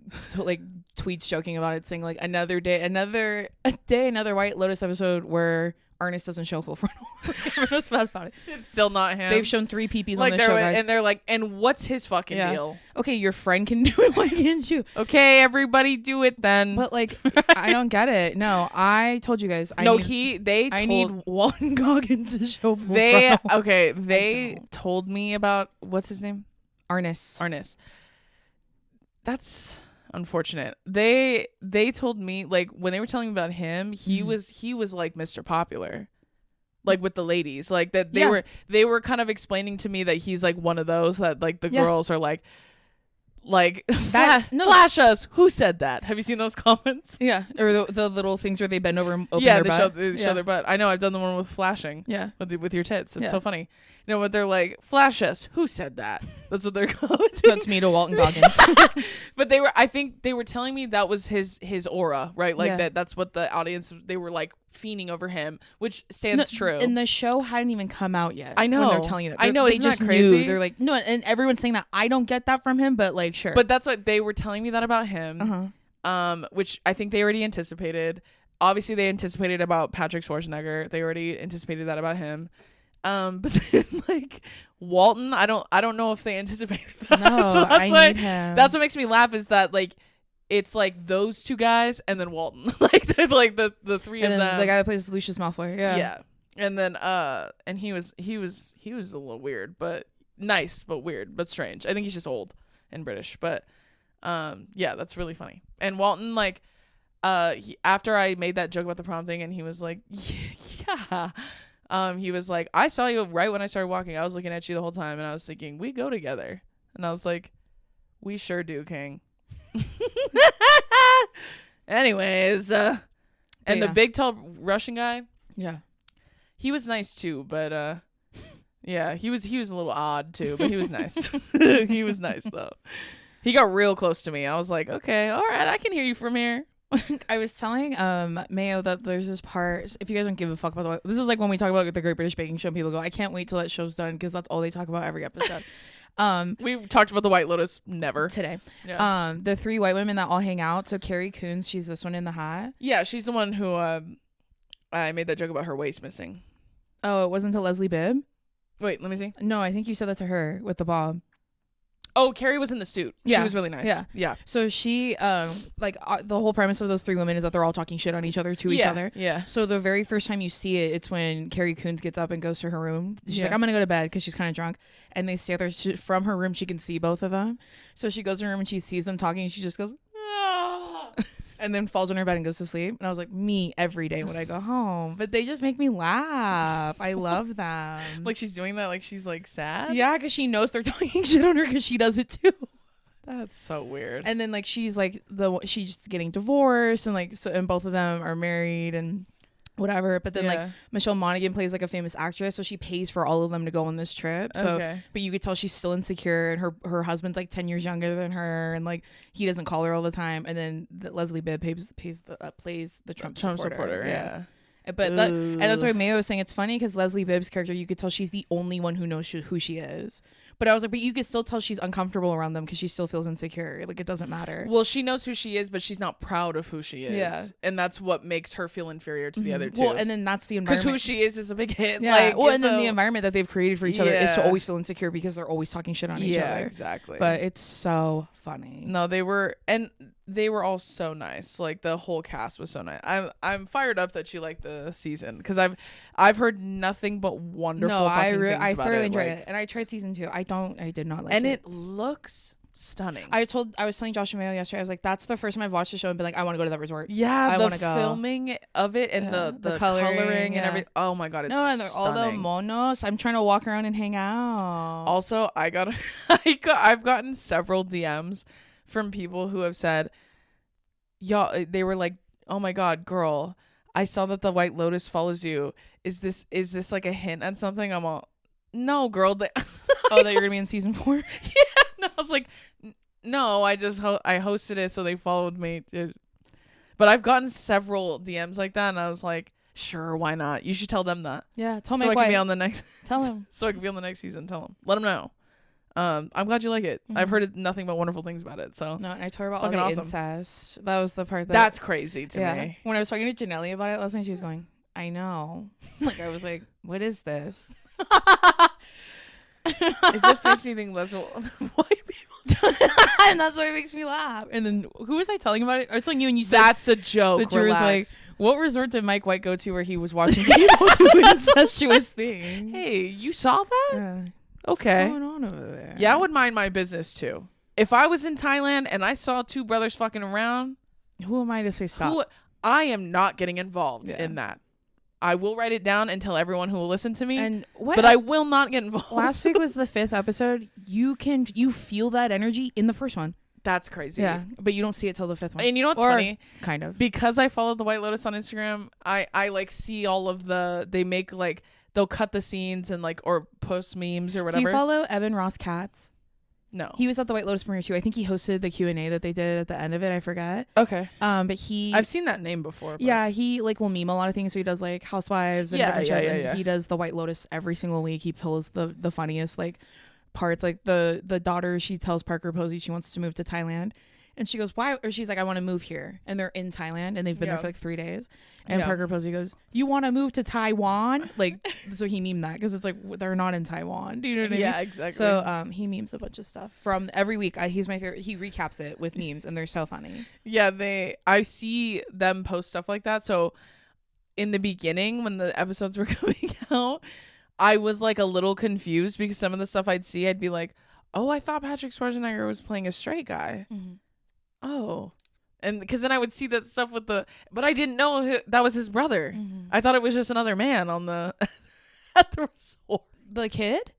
tweets joking about it, saying like another White Lotus episode where Ernest doesn't show full frontal. Everyone's mad about it. It's still not him. They've shown 3 peepees on the show, guys. And they're like, and what's his fucking deal? Okay, your friend can do it. Why can't you? Okay, everybody do it then. But like, I don't get it. No, I told you guys. I need Walton Goggins to show full frontal. Okay, they told me about, what's his name? Arnest. That's unfortunate. They told me, like, when they were telling me about him, he was like Mr. Popular, like with the ladies, like that they were kind of explaining to me that he's like one of those that like the girls are like flash us. Who said that? Have you seen those comments? Yeah, or the little things where they bend over and open their butt. They show their butt. I know, I've done the one with flashing. Yeah, with your tits. It's so funny. You know what they're like? Flash us. Who said that? That's what they're commenting. That's me to Walton Goggins. But I think they were telling me that was his aura, right? Like that's what the audience, they were like fiending over him, which stands true. And the show hadn't even come out yet. I know. When they're telling you that. I know. They Isn't just that crazy? knew. They're like, no, and everyone's saying that. I don't get that from him, but like, sure. But that's what they were telling me that about him. Which I think they already anticipated. Obviously, they anticipated about Patrick Schwarzenegger. They already anticipated that about him. But then like Walton, I don't know if they anticipated that. No, so I need him. That's what makes me laugh, is that like it's like those 2 guys and then Walton, like the 3 and of them. The guy that plays Lucius Malfoy. Yeah. And then and he was a little weird, but nice, but weird, but strange. I think he's just old and British, but yeah, that's really funny. And Walton, like, after I made that joke about the prom thing, and he was like, yeah. He was like, I saw you right when I started walking. I was looking at you the whole time, and I was thinking, we go together. And I was like, we sure do, King. Anyways, and the big, tall Russian guy, Yeah. he was nice too, but yeah, he was a little odd too, but he was nice. He was nice though. He got real close to me. I was like, okay, all right, I can hear you from here. I was telling Mayo that there's this part, if you guys don't give a fuck about this is like when we talk about the Great British Baking Show and people go, I can't wait till that show's done because that's all they talk about every episode. We talked about the White Lotus today. Yeah. The 3 white women that all hang out. So Carrie Coons, she's this one in the hat. Yeah, she's the one who I made that joke about her waist missing. Oh, it wasn't to Leslie Bibb? Wait, let me see. No, I think you said that to her with the bob. Oh, Carrie was in the suit. Yeah. She was really nice. Yeah. So she, the whole premise of those 3 women is that they're all talking shit on each other to each other. Yeah. So the very first time you see it, it's when Carrie Coons gets up and goes to her room. She's like, I'm going to go to bed because she's kind of drunk. And they stay there. From her room, she can see both of them. So she goes to her room and she sees them talking and she just goes, ah, and then falls on her bed and goes to sleep. And I was like, me every day when I go home. But they just make me laugh. I love them. Like she's doing that like she's like sad? Yeah, because she knows they're talking shit on her because she does it too. That's so weird. And then like she's like she's getting divorced and like and both of them are married and whatever. But then like Michelle Monaghan plays like a famous actress, so she pays for all of them to go on this trip. So but you could tell she's still insecure, and her husband's like 10 years younger than her, and like he doesn't call her all the time. And then Leslie Bibb plays the Trump supporter. Yeah. But and that's why Mayo was saying it's funny because Leslie Bibb's character, you could tell she's the only one who knows who she is. But I was like, but you could still tell she's uncomfortable around them because she still feels insecure. Like, it doesn't matter. Well, she knows who she is, but she's not proud of who she is. Yeah. And that's what makes her feel inferior to the other two. Well, and then that's the environment. Because who she is a big hit. Yeah. Like, well, and then the environment that they've created for each other is to always feel insecure because they're always talking shit on each other. Yeah, exactly. But it's so funny. No, they were all so nice. Like, the whole cast was so nice. I'm fired up that you like the season because I've heard nothing but wonderful things about it. I thoroughly enjoyed it. And I tried season 2. I did not like it. And it looks stunning. I was telling Josh and Mayo yesterday, I was like, that's the first time I've watched the show and been like, I want to go to that resort. Yeah, I want to go. Filming of it and the coloring and everything. Oh my god, it's and all the monos. I'm trying to walk around and hang out. Also, I've gotten several DMs from people who have said, y'all, they were like, oh my god, girl, I saw that the White Lotus follows you. Is this like a hint at something? I'm all, no, girl. That you're gonna be in season 4? Yeah. No, I was like, no, I just I hosted it, so they followed me. But I've gotten several DMs like that, and I was like, sure, why not? You should tell them that. Yeah, tell me. So I can be on the next. Tell him. So I can be on the next season. Tell him. Let him know. I'm glad you like it. Mm-hmm. I've heard nothing but wonderful things about it. So no, and I told her about all the awesome incest. That was the part that's crazy to me. When I was talking to Janelle about it last night, she was going, "I know." Like I was like, "What is this?" It just makes me think that's what white people and that's why it makes me laugh. And then who was I telling about it? I was telling you, and you said that's a joke. The Drew was like, what resort did Mike White go to where he was watching people do incestuous things? Hey, you saw that? Yeah. Okay. What's going on over there? Yeah, I would mind my business too. If I was in Thailand and I saw 2 brothers fucking around, who am I to say stop? I am not getting involved in that. I will write it down and tell everyone who will listen to me. But I will not get involved. Last week was the 5th episode. You feel that energy in the first one. That's crazy. Yeah, but you don't see it till the 5th one. And you know what's funny? Kind of. Because I follow the White Lotus on Instagram, I like see all of they make like, they'll cut the scenes and like, or post memes or whatever. Do you follow Evan Ross Katz? No. He was at the White Lotus premiere too. I think he hosted the Q&A that they did at the end of it. I forgot. Okay. But I've seen that name before. But. Yeah, he like will meme a lot of things. So he does like Housewives and different shows. And he does the White Lotus every single week. He pulls the funniest like parts. Like the daughter, she tells Parker Posey she wants to move to Thailand. And she goes, why? Or she's like, I want to move here. And they're in Thailand and they've been there for like 3 days. And Parker Posey goes, you want to move to Taiwan? Like, so he memed that because it's like, they're not in Taiwan. Do you know what I mean? Yeah, exactly. So he memes a bunch of stuff from every week. He's my favorite. He recaps it with memes and they're so funny. Yeah, I see them post stuff like that. So in the beginning, when the episodes were coming out, I was like a little confused because some of the stuff I'd see, I'd be like, oh, I thought Patrick Schwarzenegger was playing a straight guy. Mm-hmm. Oh, And because then I would see that stuff with but I didn't know that was his brother. I thought it was just another man on the at the resort. The kid?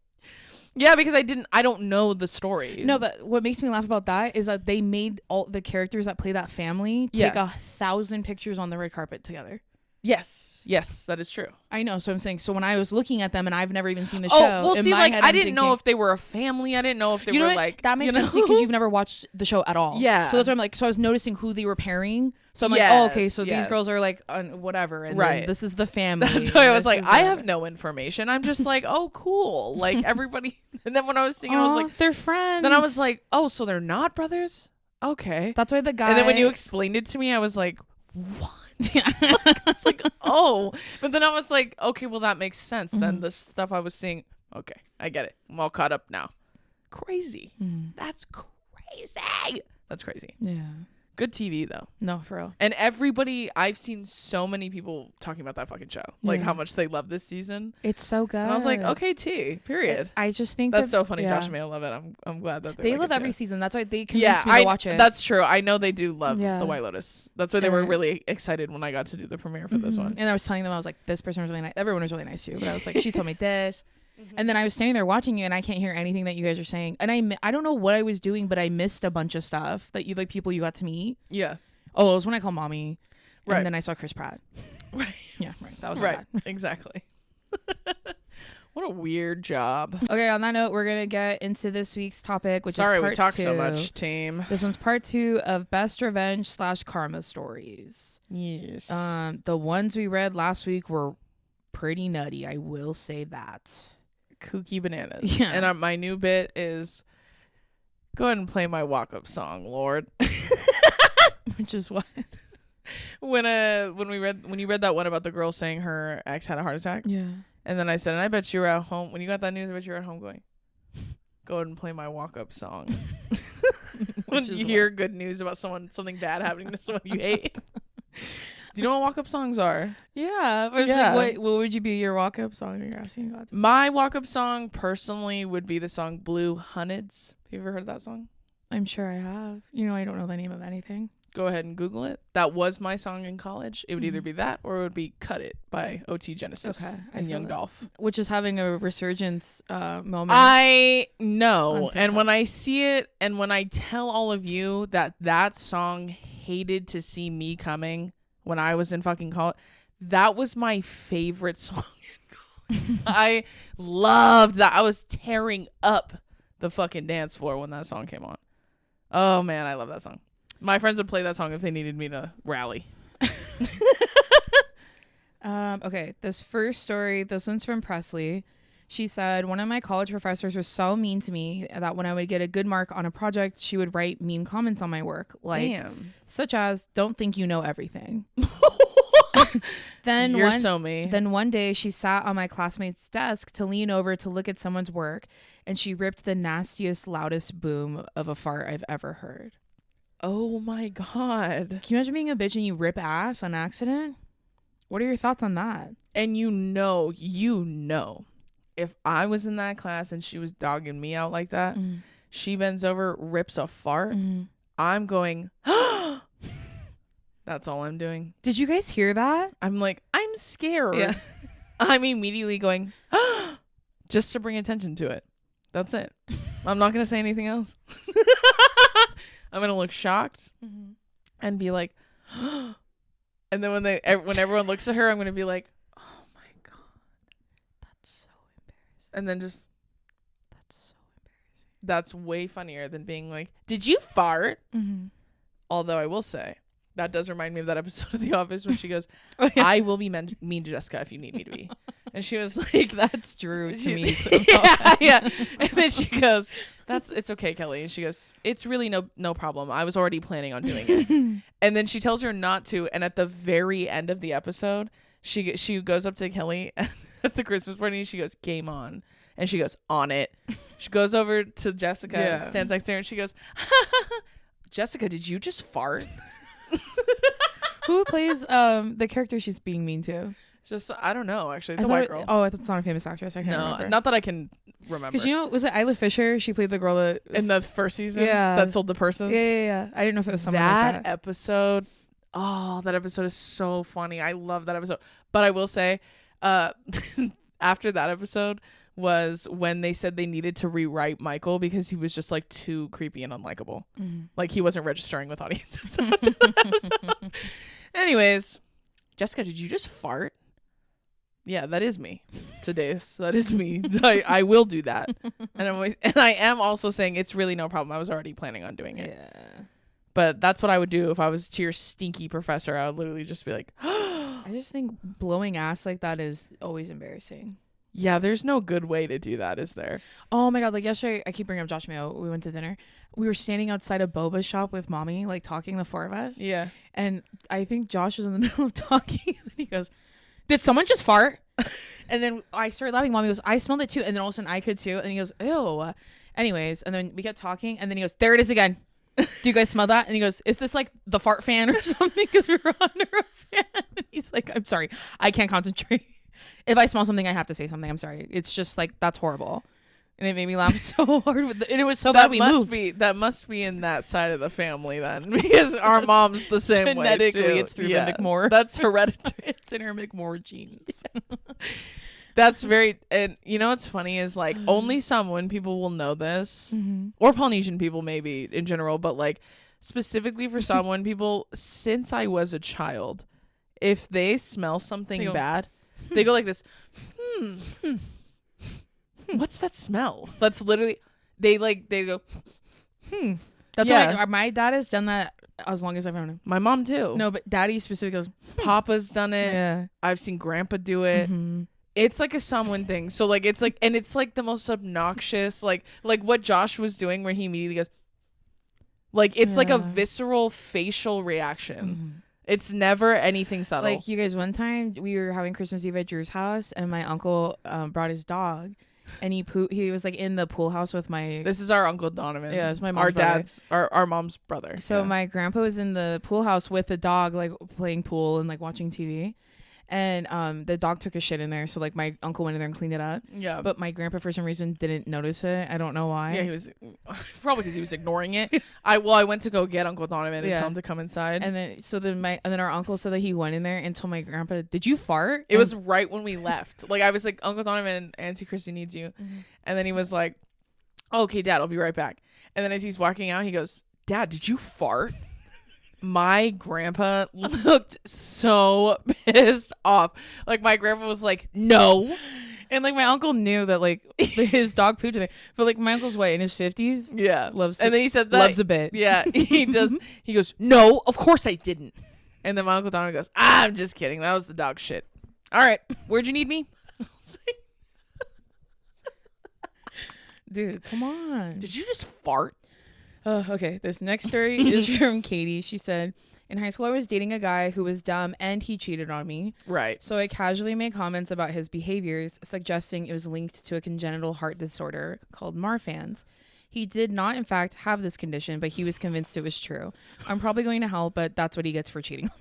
Yeah, because I don't know the story. No, but what makes me laugh about that is that they made all the characters that play that family take 1,000 pictures on the red carpet together. Yes, that is true. I know. So I'm saying, so when I was looking at them and I've never even seen the show. Oh, well, see, like, I didn't thinking, know if they were a family. I didn't know if they were like. That makes sense because you've never watched the show at all. Yeah. So that's why I'm like, so I was noticing who they were pairing. So I'm like, oh, okay, so these girls are like whatever. And then this is the family. That's why I was like, I have no information. I'm just like, oh, cool. Like everybody. And then when I was singing, I was like, they're friends. Then I was like, oh, so they're not brothers? Okay. That's why the guy. And then when you explained it to me, I was like, what? I was like, oh, but then I was like, okay, well that makes sense. Then the stuff I was seeing, okay, I get it. I'm all caught up now. Crazy. That's crazy. That's crazy. Yeah. Good TV though. No, for real. And everybody, I've seen so many people talking about that fucking show, like how much they love this season. It's so good. And I was like, okay, period. I just think that's so funny. Josh and Mayo love it. I'm glad that they love every season. That's why they convinced me to watch it. That's true. I know they do love the White Lotus. That's why they were really excited when I got to do the premiere for this one. And I was telling them, I was like, this person was really nice. Everyone was really nice too. But I was like, she told me this. And then I was standing there watching you and I can't hear anything that you guys are saying. And I don't know what I was doing, but I missed a bunch of stuff that you like people you got to meet. Yeah. Oh, it was when I called mommy. Right. And then I saw Chris Pratt. Right. Yeah, right. That was right. Exactly. What a weird job. Okay, on that note, we're going to get into this week's topic, which is part 2. Sorry we talked so much, team. This one's part 2 of best revenge / karma stories. Yes. The ones we read last week were pretty nutty. I will say that. Kooky bananas. Yeah. And my new bit is go ahead and play my walk-up song, Lord. Which is what? When you read that one about the girl saying her ex had a heart attack. Yeah. And then I said, and I bet you were at home when you got that news. I bet you were at home going, go ahead and play my walk-up song. When you hear good news about something bad happening to someone you hate. Do you know what walk-up songs are? Yeah. But it's like, what would you be your walk-up song you're asking God to? My walk-up song personally would be the song Blue Hunnits. Have you ever heard that song? I'm sure I have. I don't know the name of anything. Go ahead and Google it. That was my song in college. It would either be that or it would be Cut It by OT Genesis and Young Dolph. Which is having a resurgence moment. I know. And when I see it and when I tell all of you that song hated to see me coming when I was in fucking college, that was my favorite song in college. I loved that. I was tearing up the fucking dance floor when that song came on. Oh, man, I love that song. My friends would play that song if they needed me to rally. Okay, this first story, this one's from Presley. She said, one of my college professors was so mean to me that when I would get a good mark on a project, she would write mean comments on my work. Like, such as, don't think you know everything. You're so mean. Then one day she sat on my classmate's desk to lean over to look at someone's work, and she ripped the nastiest, loudest boom of a fart I've ever heard. Oh my God. Can you imagine being a bitch and you rip ass on accident? What are your thoughts on that? And you know, if I was in that class and she was dogging me out like that, she bends over, rips a fart, I'm going, that's all I'm doing. Did you guys hear that? I'm like, I'm scared. Yeah. I'm immediately going, just to bring attention to it. That's it. I'm not going to say anything else. I'm going to look shocked and be like, and then when everyone looks at her, I'm going to be like, oh my God, that's so embarrassing. And then just, that's so embarrassing. That's way funnier than being like, did you fart? Although I will say, that does remind me of that episode of The Office when she goes, I will be mean to Jessica if you need me to be. And she was like, that's true to me. Yeah. And then she goes, it's okay, Kelly. And she goes, it's really no problem. I was already planning on doing it. And then she tells her not to. And at the very end of the episode, she goes up to Kelly at the Christmas party and she goes, game on. And she goes, on it. She goes over to Jessica and stands next to her and she goes, Jessica, did you just fart? Who plays the character she's being mean to? It's just, I don't know, actually. It's a white girl. Oh, it's not a famous actress. I can't remember. Not that I can remember. Because, you know, was it Isla Fisher? She played the girl that In the first season? Yeah. That sold the purses? Yeah. I didn't know if it was someone that like that. episode. Oh, that episode is so funny. I love that episode. But I will say, after that episode was when they said they needed to rewrite Michael because he was just like too creepy and unlikable. Mm-hmm. Like he wasn't registering with audiences. Anyways, Jessica, did you just fart? Yeah, that is me today. That is me. I will do that. And I am also saying it's really no problem. I was already planning on doing it. Yeah. But that's what I would do if I was to your stinky professor. I would literally just be like, I just think blowing ass like that is always embarrassing. yeah, there's no good way to do that, is there? Oh my God. Like yesterday, I keep bringing up Josh Mayo. We went to dinner. We were standing outside a boba shop with mommy, like talking, the four of us. Yeah. And I think Josh was in the middle of talking. And he goes, did someone just fart? And then I started laughing. Mommy goes, I smelled it too. And then all of a sudden I could too. And he goes, ew. Anyways. And then we kept talking. And then he goes, there it is again. Do you guys smell that? And he goes, is this like the fart fan or something? Because we were under a fan. And he's like, I'm sorry. I can't concentrate. If I smell something, I have to say something. I'm sorry. It's just like, that's horrible. And it made me laugh so hard. And it was so bad we moved. That must be in that side of the family then. Because our mom's the same way Genetically, too. it's through the McMore. That's hereditary. It's in her McMore genes. That's very, and you know what's funny is like only Samoan people will know this, or Polynesian people maybe in general, but like specifically for Samoan people, since I was a child, if they smell something bad, they go like this. What's that smell? That's literally they go. That's Yeah. why my dad has done that as long as I've known him. My mom too. No, but daddy specifically goes. Papa's done it. Yeah. I've seen Grandpa do it. It's like a Samoan thing. So like it's like, and it's like the most obnoxious, like what Josh was doing where he immediately goes, like it's like a visceral facial reaction. It's never anything subtle. Like you guys, one time we were having Christmas Eve at Drew's house, and my uncle brought his dog, and he was like in the pool house with my. This is our Uncle Donovan. Yeah, it's my mom's our brother. dad's our mom's brother. So my grandpa was in the pool house with the dog, like playing pool and like watching TV. And the dog took a shit in there, so like my uncle went in there and cleaned it up. Yeah. But my grandpa for some reason didn't notice it. I don't know why. Yeah, he was probably because he was ignoring it. I went to go get Uncle Donovan and tell him to come inside. And then our uncle said that he went in there and told my grandpa, "Did you fart?" It was right when we left. Like I was like, Uncle Donovan, Auntie Christy needs you. And then he was like, okay, Dad, I'll be right back. And then as he's walking out, he goes, Dad, did you fart? My grandpa looked so pissed off. Like my grandpa was like, no. And like my uncle knew that like his dog pooped in there. But like my uncle's in his 50s. Yeah. Loves and then he said that. Loves a bit. Yeah, he does. He goes, no, of course I didn't. And then my Uncle Donovan goes, I'm just kidding. That was the dog shit. All right. Where'd you need me? Dude, come on. Did you just fart? Okay, this next story is from Katie. She said, in high school, I was dating a guy who was dumb and he cheated on me. Right. So I casually made comments about his behaviors, suggesting it was linked to a congenital heart disorder called Marfan's. He did not, in fact, have this condition, but he was convinced it was true. I'm probably going to hell, but that's what he gets for cheating.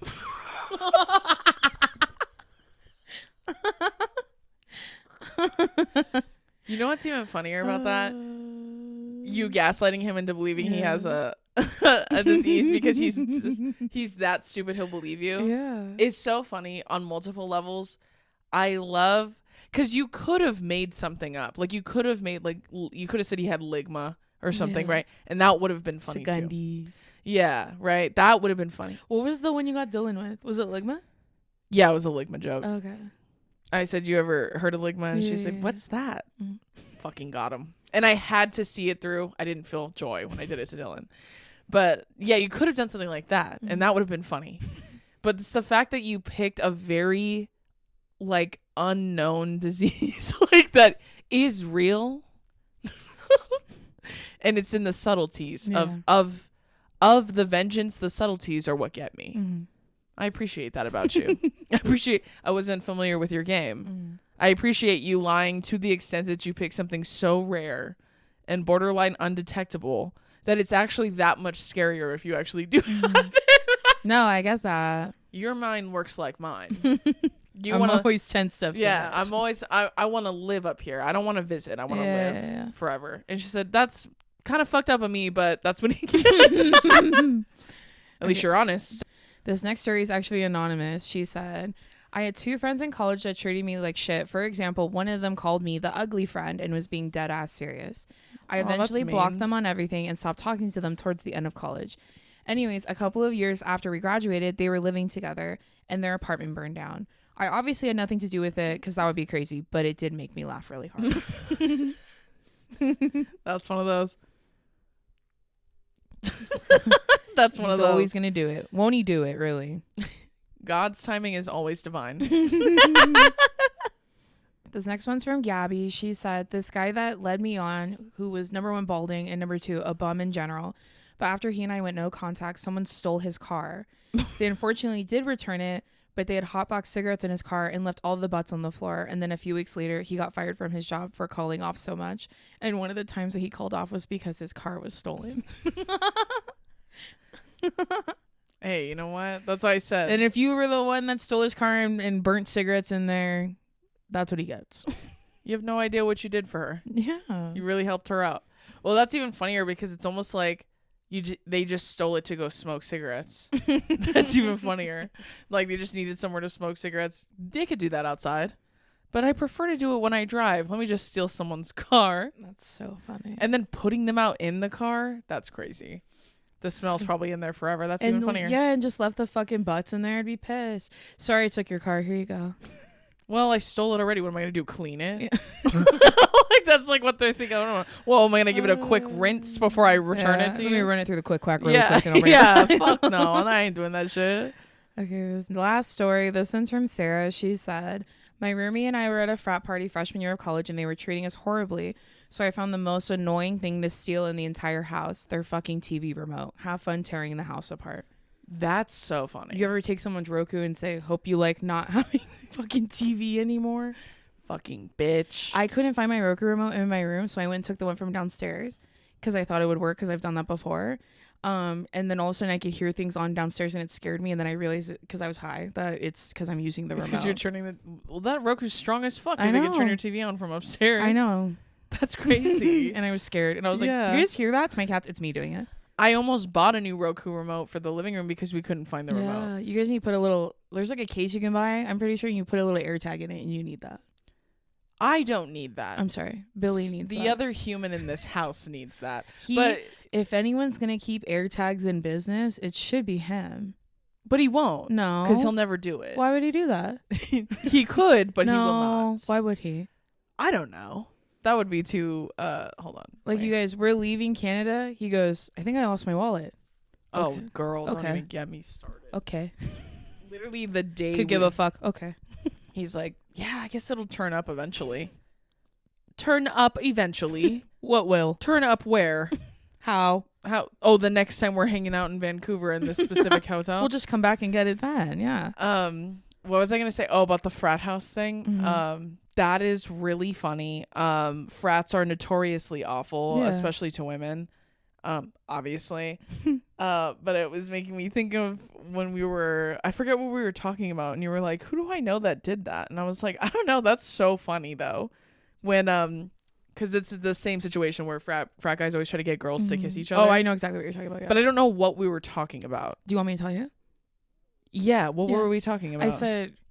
You know what's even funnier about that? You gaslighting him into believing he has a disease because he's that stupid he'll believe you. Yeah. It's so funny on multiple levels. I love because you could have made something up. Like you could have made you could have said he had ligma or something, right? And that would have been funny too. Yeah, right. That would have been funny. What was the one you got Dylan with? Was it ligma? Yeah, it was a ligma joke. Okay. I said, you ever heard of ligma? And she said, what's that? Fucking got him. And I had to see it through. I didn't feel joy when I did it to Dylan. But yeah, you could have done something like that. And that would have been funny. But it's the fact that you picked a very like unknown disease like that is real. And it's in the subtleties of the vengeance. The subtleties are what get me. I appreciate that about you. I wasn't familiar with your game. I appreciate you lying to the extent that you pick something so rare and borderline undetectable that it's actually that much scarier if you actually do have it. No, I get that. Your mind works like mine. I'm always 10 steps ahead. I'm always I want to live up here. I don't want to visit. I want to live forever. And she said, that's kind of fucked up of me, but that's what he gets. At least you're honest. This next story is actually anonymous. She said, I had 2 friends in college that treated me like shit. For example, one of them called me the ugly friend and was being dead ass serious. I eventually blocked them on everything and stopped talking to them towards the end of college. Anyways, a couple of years after we graduated, they were living together and their apartment burned down. I obviously had nothing to do with it because that would be crazy, but it did make me laugh really hard. That's one of those. That's one of those. He's always going to do it. Won't he do it, really? God's timing is always divine. This next one's from Gabby. She said, this guy that led me on, who was number 1 balding and number 2 a bum in general, but after he and I went no contact, someone stole his car. They unfortunately did return it, but they had hotboxed cigarettes in his car and left all the butts on the floor. And then a few weeks later, he got fired from his job for calling off so much. And one of the times that he called off was because his car was stolen. Hey, you know what? That's what I said. And if you were the one that stole his car and burnt cigarettes in there, that's what he gets. You have no idea what you did for her. Yeah. You really helped her out. Well, that's even funnier because it's almost like they just stole it to go smoke cigarettes. That's even funnier. Like they just needed somewhere to smoke cigarettes. They could do that outside. But I prefer to do it when I drive. Let me just steal someone's car. That's so funny. And then putting them out in the car, that's crazy. The smell's probably in there forever. That's even funnier. Yeah, and just left the fucking butts in there. I'd be pissed. Sorry, I took your car. Here you go. Well, I stole it already. What am I going to do? Clean it? Yeah. Like, that's like what they think. I don't know. Well, am I going to give it a quick rinse before I return it to you? Let me run it through the quick quack really quick. And Fuck no. I ain't doing that shit. Okay, this last story. This one's from Sarah. She said, my roomie and I were at a frat party freshman year of college and they were treating us horribly. So I found the most annoying thing to steal in the entire house, their fucking TV remote. Have fun tearing the house apart. That's so funny. You ever take someone's Roku and say, hope you like not having fucking TV anymore? Fucking bitch. I couldn't find my Roku remote in my room, so I went and took the one from downstairs because I thought it would work because I've done that before. And then all of a sudden I could hear things on downstairs and it scared me. And then I realized because I was high that it's because I'm using the remote. Because you're turning the... Well, that Roku's strong as fuck. I know. You can turn your TV on from upstairs. I know. That's crazy. And I was scared. And I was like, do you guys hear that? It's my cats. It's me doing it. I almost bought a new Roku remote for the living room because we couldn't find the remote. You guys need to put a little... There's like a case you can buy. I'm pretty sure you put a little air tag in it and you need that. I don't need that. I'm sorry. Billy needs that. The other human in this house needs that. But if anyone's going to keep air tags in business, it should be him. But he won't. No. Because he'll never do it. Why would he do that? He could, but he will not. Why would he? I don't know. That would be too... hold on. Like, you guys, we're leaving Canada. He goes, I think I lost my wallet. Oh, okay. Girl, don't even get me started. Okay. Literally the day... Could give a fuck. Okay. He's like, yeah, I guess it'll turn up eventually. Turn up eventually? What will? Turn up where? How? Oh, the next time we're hanging out in Vancouver in this specific hotel? We'll just come back and get it then, yeah. What was I going to say? Oh, about the frat house thing. Mm-hmm. That is really funny. Frats are notoriously awful, especially to women. Obviously. But it was making me think of when I forget what we were talking about, and you were like, who do I know that did that? And I was like, I don't know. That's so funny though. When because it's the same situation where frat guys always try to get girls to kiss each other. Oh, I know exactly what you're talking about. Yeah. But I don't know what we were talking about. Do you want me to tell you? Yeah. What were we talking about?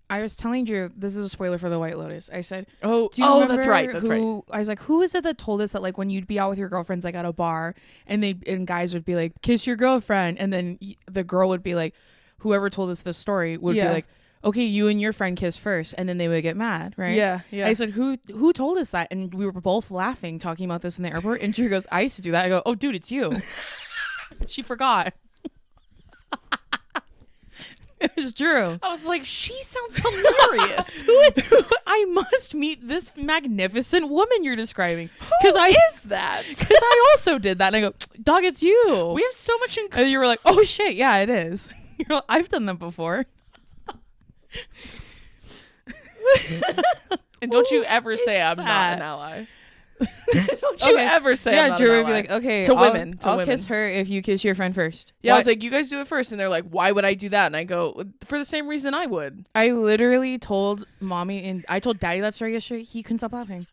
I was telling Drew, this is a spoiler for the White Lotus. I said, oh, that's right. That's right. I was like, who is it that told us that, like, when you'd be out with your girlfriends, like, at a bar, and guys would be like, kiss your girlfriend, and then the girl would be like, whoever told us this story would be like, okay, you and your friend kiss first, and then they would get mad, right? Yeah. I said, who told us that? And we were both laughing, talking about this in the airport, and Drew goes, I used to do that. I go, oh, dude, it's you. She forgot. It was Drew. I was like, she sounds hilarious. I must meet this magnificent woman you're describing. Who is that? Because I also did that. And I go, dog, it's you. We have so much in common. And you were like, oh, shit. Yeah, it is. You're like, I've done that before. And don't you ever say I'm not an ally. Don't you ever say I'm not Drew in that would be line. like, okay, To I'll, women, to I'll women. kiss her if you kiss your friend first. Yeah, I Why- was like, you guys do it first. And they're like, why would I do that? And I go, for the same reason I would. I literally told mommy and I told daddy that story yesterday. He couldn't stop laughing.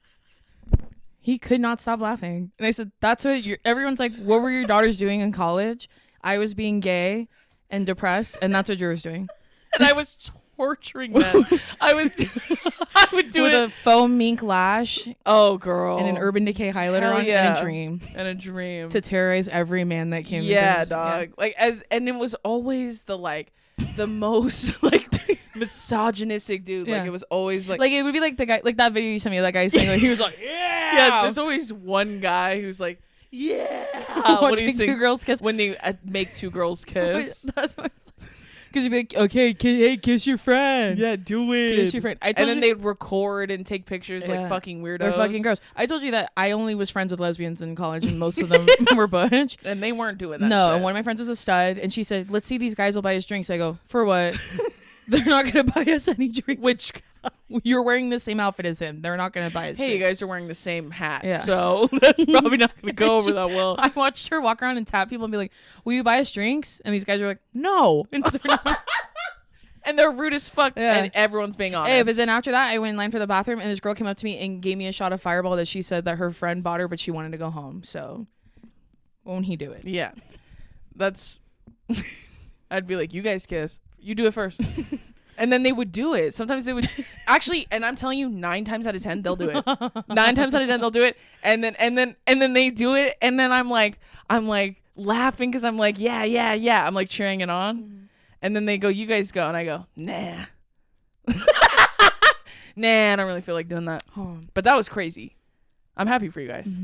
He could not stop laughing. And I said, that's what everyone's like, what were your daughters doing in college? I was being gay and depressed, and that's what Drew was doing. And I was torturing them. I would do With it. a faux mink lash Oh, girl. and an Urban Decay highlighter Hell on yeah. and a dream And a dream. to terrorize every man that came Yeah, into dog. Like, and it was always the most like misogynistic dude. Yeah. Like, it was always like it would be like the guy, like that video you sent me, that guy saying, like, he was like, yeah. yes, there's always one guy who's like, yeah. What do you Watching think? two girls kiss. When they make two girls kiss. That's what because you'd be like, okay, hey, kiss your friend. Yeah, do it. Kiss your friend. I And told then you, they'd record and take pictures Yeah. like fucking weirdos. they're fucking gross. I told you that I only was friends with lesbians in college, and most of them were butch. And they weren't doing that. No, shit. and one of my friends was a stud, and she said, "Let's see these guys will buy us drinks." I go, "For what? They're not gonna buy us any drinks. Which You're wearing the same outfit as him. They're not gonna buy us." hey, you drinks. guys are wearing the same hat, Yeah. so that's probably not going to go over that well. I watched her walk around and tap people and be like, "Will you buy us drinks?" And these guys are like, "No." And they're not. And they're rude as fuck, Yeah. and everyone's being honest. Hey, but then after that, I went in line for the bathroom, and this girl came up to me and gave me a shot of Fireball that she said that her friend bought her, but she wanted to go home. So, won't he do it? yeah, that's. I'd be like, you guys kiss. You do it first. And then they would do it. Sometimes they would actually, and I'm telling you, 9 times out of 10 they'll do it. 9 times out of 10 they'll do it, and then they do it, and then I'm like laughing because I'm like, yeah. I'm like cheering it on, and then they go, you guys go, and I go, nah, nah. I don't really feel like doing that. But that was crazy. I'm happy for you guys.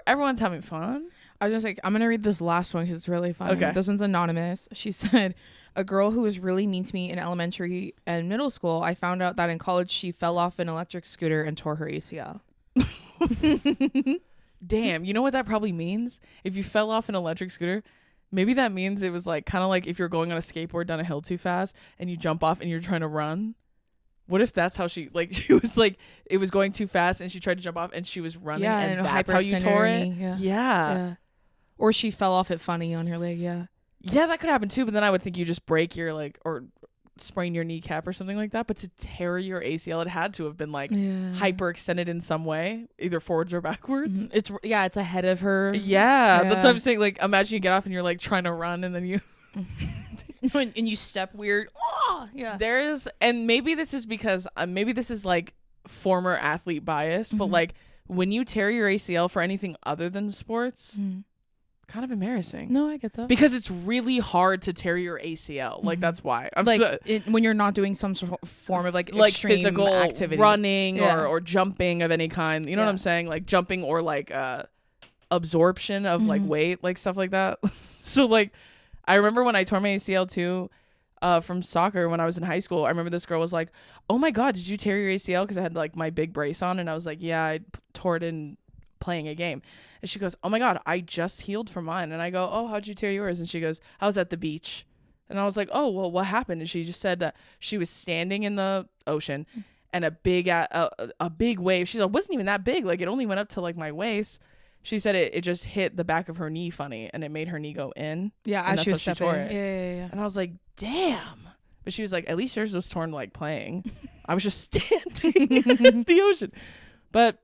Everyone's having fun. I was just like, I'm gonna read this last one because it's really funny. Okay. This one's anonymous. She said, a girl who was really mean to me in elementary and middle school, I found out that in college she fell off an electric scooter and tore her ACL. Damn, you know what that probably means? If you fell off an electric scooter, maybe that means it was like kind of like if you're going on a skateboard down a hill too fast and you jump off and you're trying to run. What if that's how she was like, it was going too fast and she tried to jump off and she was running, Yeah, and and that's how you hyperextended tore her it? knee, yeah. Yeah. Or she fell off it funny on her leg. Yeah. Yeah, that could happen too, but then I would think you just break your or sprain your kneecap or something like that. But to tear your ACL, it had to have been like hyperextended in some way, either forwards or backwards. It's ahead of her. Yeah, that's what I'm saying. Like, imagine you get off and you're like trying to run, and then you and you step weird. Oh, yeah. and maybe this is because maybe this is like former athlete bias, but like when you tear your ACL for anything other than sports, kind of embarrassing. No, I get that. Because it's really hard to tear your ACL. Like, that's why. When you're not doing some sort of form of like extreme physical activity, running or jumping of any kind. You know what I'm saying? Like jumping or like absorption of like weight, like stuff like that. So like, I remember when I tore my ACL too, from soccer when I was in high school. I remember this girl was like, "Oh my God, did you tear your ACL?" Because I had like my big brace on, and I was like, "Yeah, I tore it in playing a game." And she goes, "Oh my God, I just healed from mine." And I go, "Oh, how'd you tear yours?" And she goes, "I was at the beach." And I was like, "Oh, well, what happened?" And she just said that she was standing in the ocean and a big wave. She's like, "It wasn't even that big. Like, it only went up to like my waist." She said it just hit the back of her knee funny, and it made her knee go in. Yeah, and as she was that's how stepping. tore it. Yeah. And I was like, "Damn." But she was like, "At least yours was torn like playing." I was just standing in the ocean. But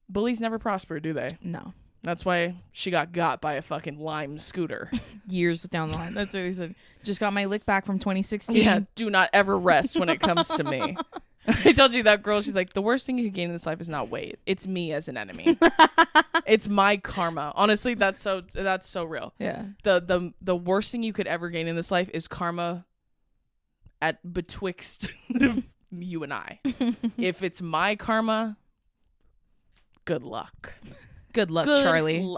bullies never prosper, do they? No. That's why she got by a fucking lime scooter. Years down the line. That's what he said. Just got my lick back from 2016. Yeah, do not ever rest when it comes to me. I told you that girl, she's like, the worst thing you could gain in this life is not weight. It's me as an enemy. It's my karma. Honestly, that's so real. Yeah. The worst thing you could ever gain in this life is karma betwixt you and I. If it's my karma, good luck. Good luck, Charlie.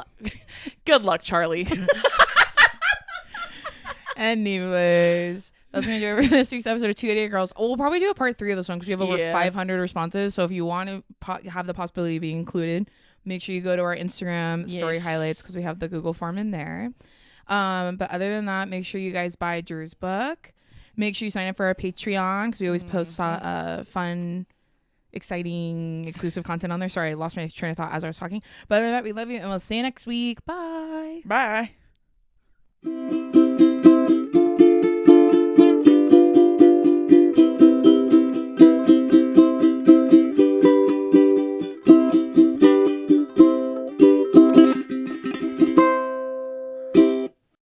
Good luck, Charlie. Anyways, that's going to do it for this week's episode of 288 Girls. We'll probably do a part 3 of this one because we have over 500 responses. So if you want to have the possibility of being included, make sure you go to our Instagram story highlights because we have the Google form in there. But other than that, make sure you guys buy Drew's book. Make sure you sign up for our Patreon because we always post fun exciting exclusive content on there. Sorry, I lost my train of thought as I was talking. But other than that, we love you, and we'll see you next week. Bye. Bye.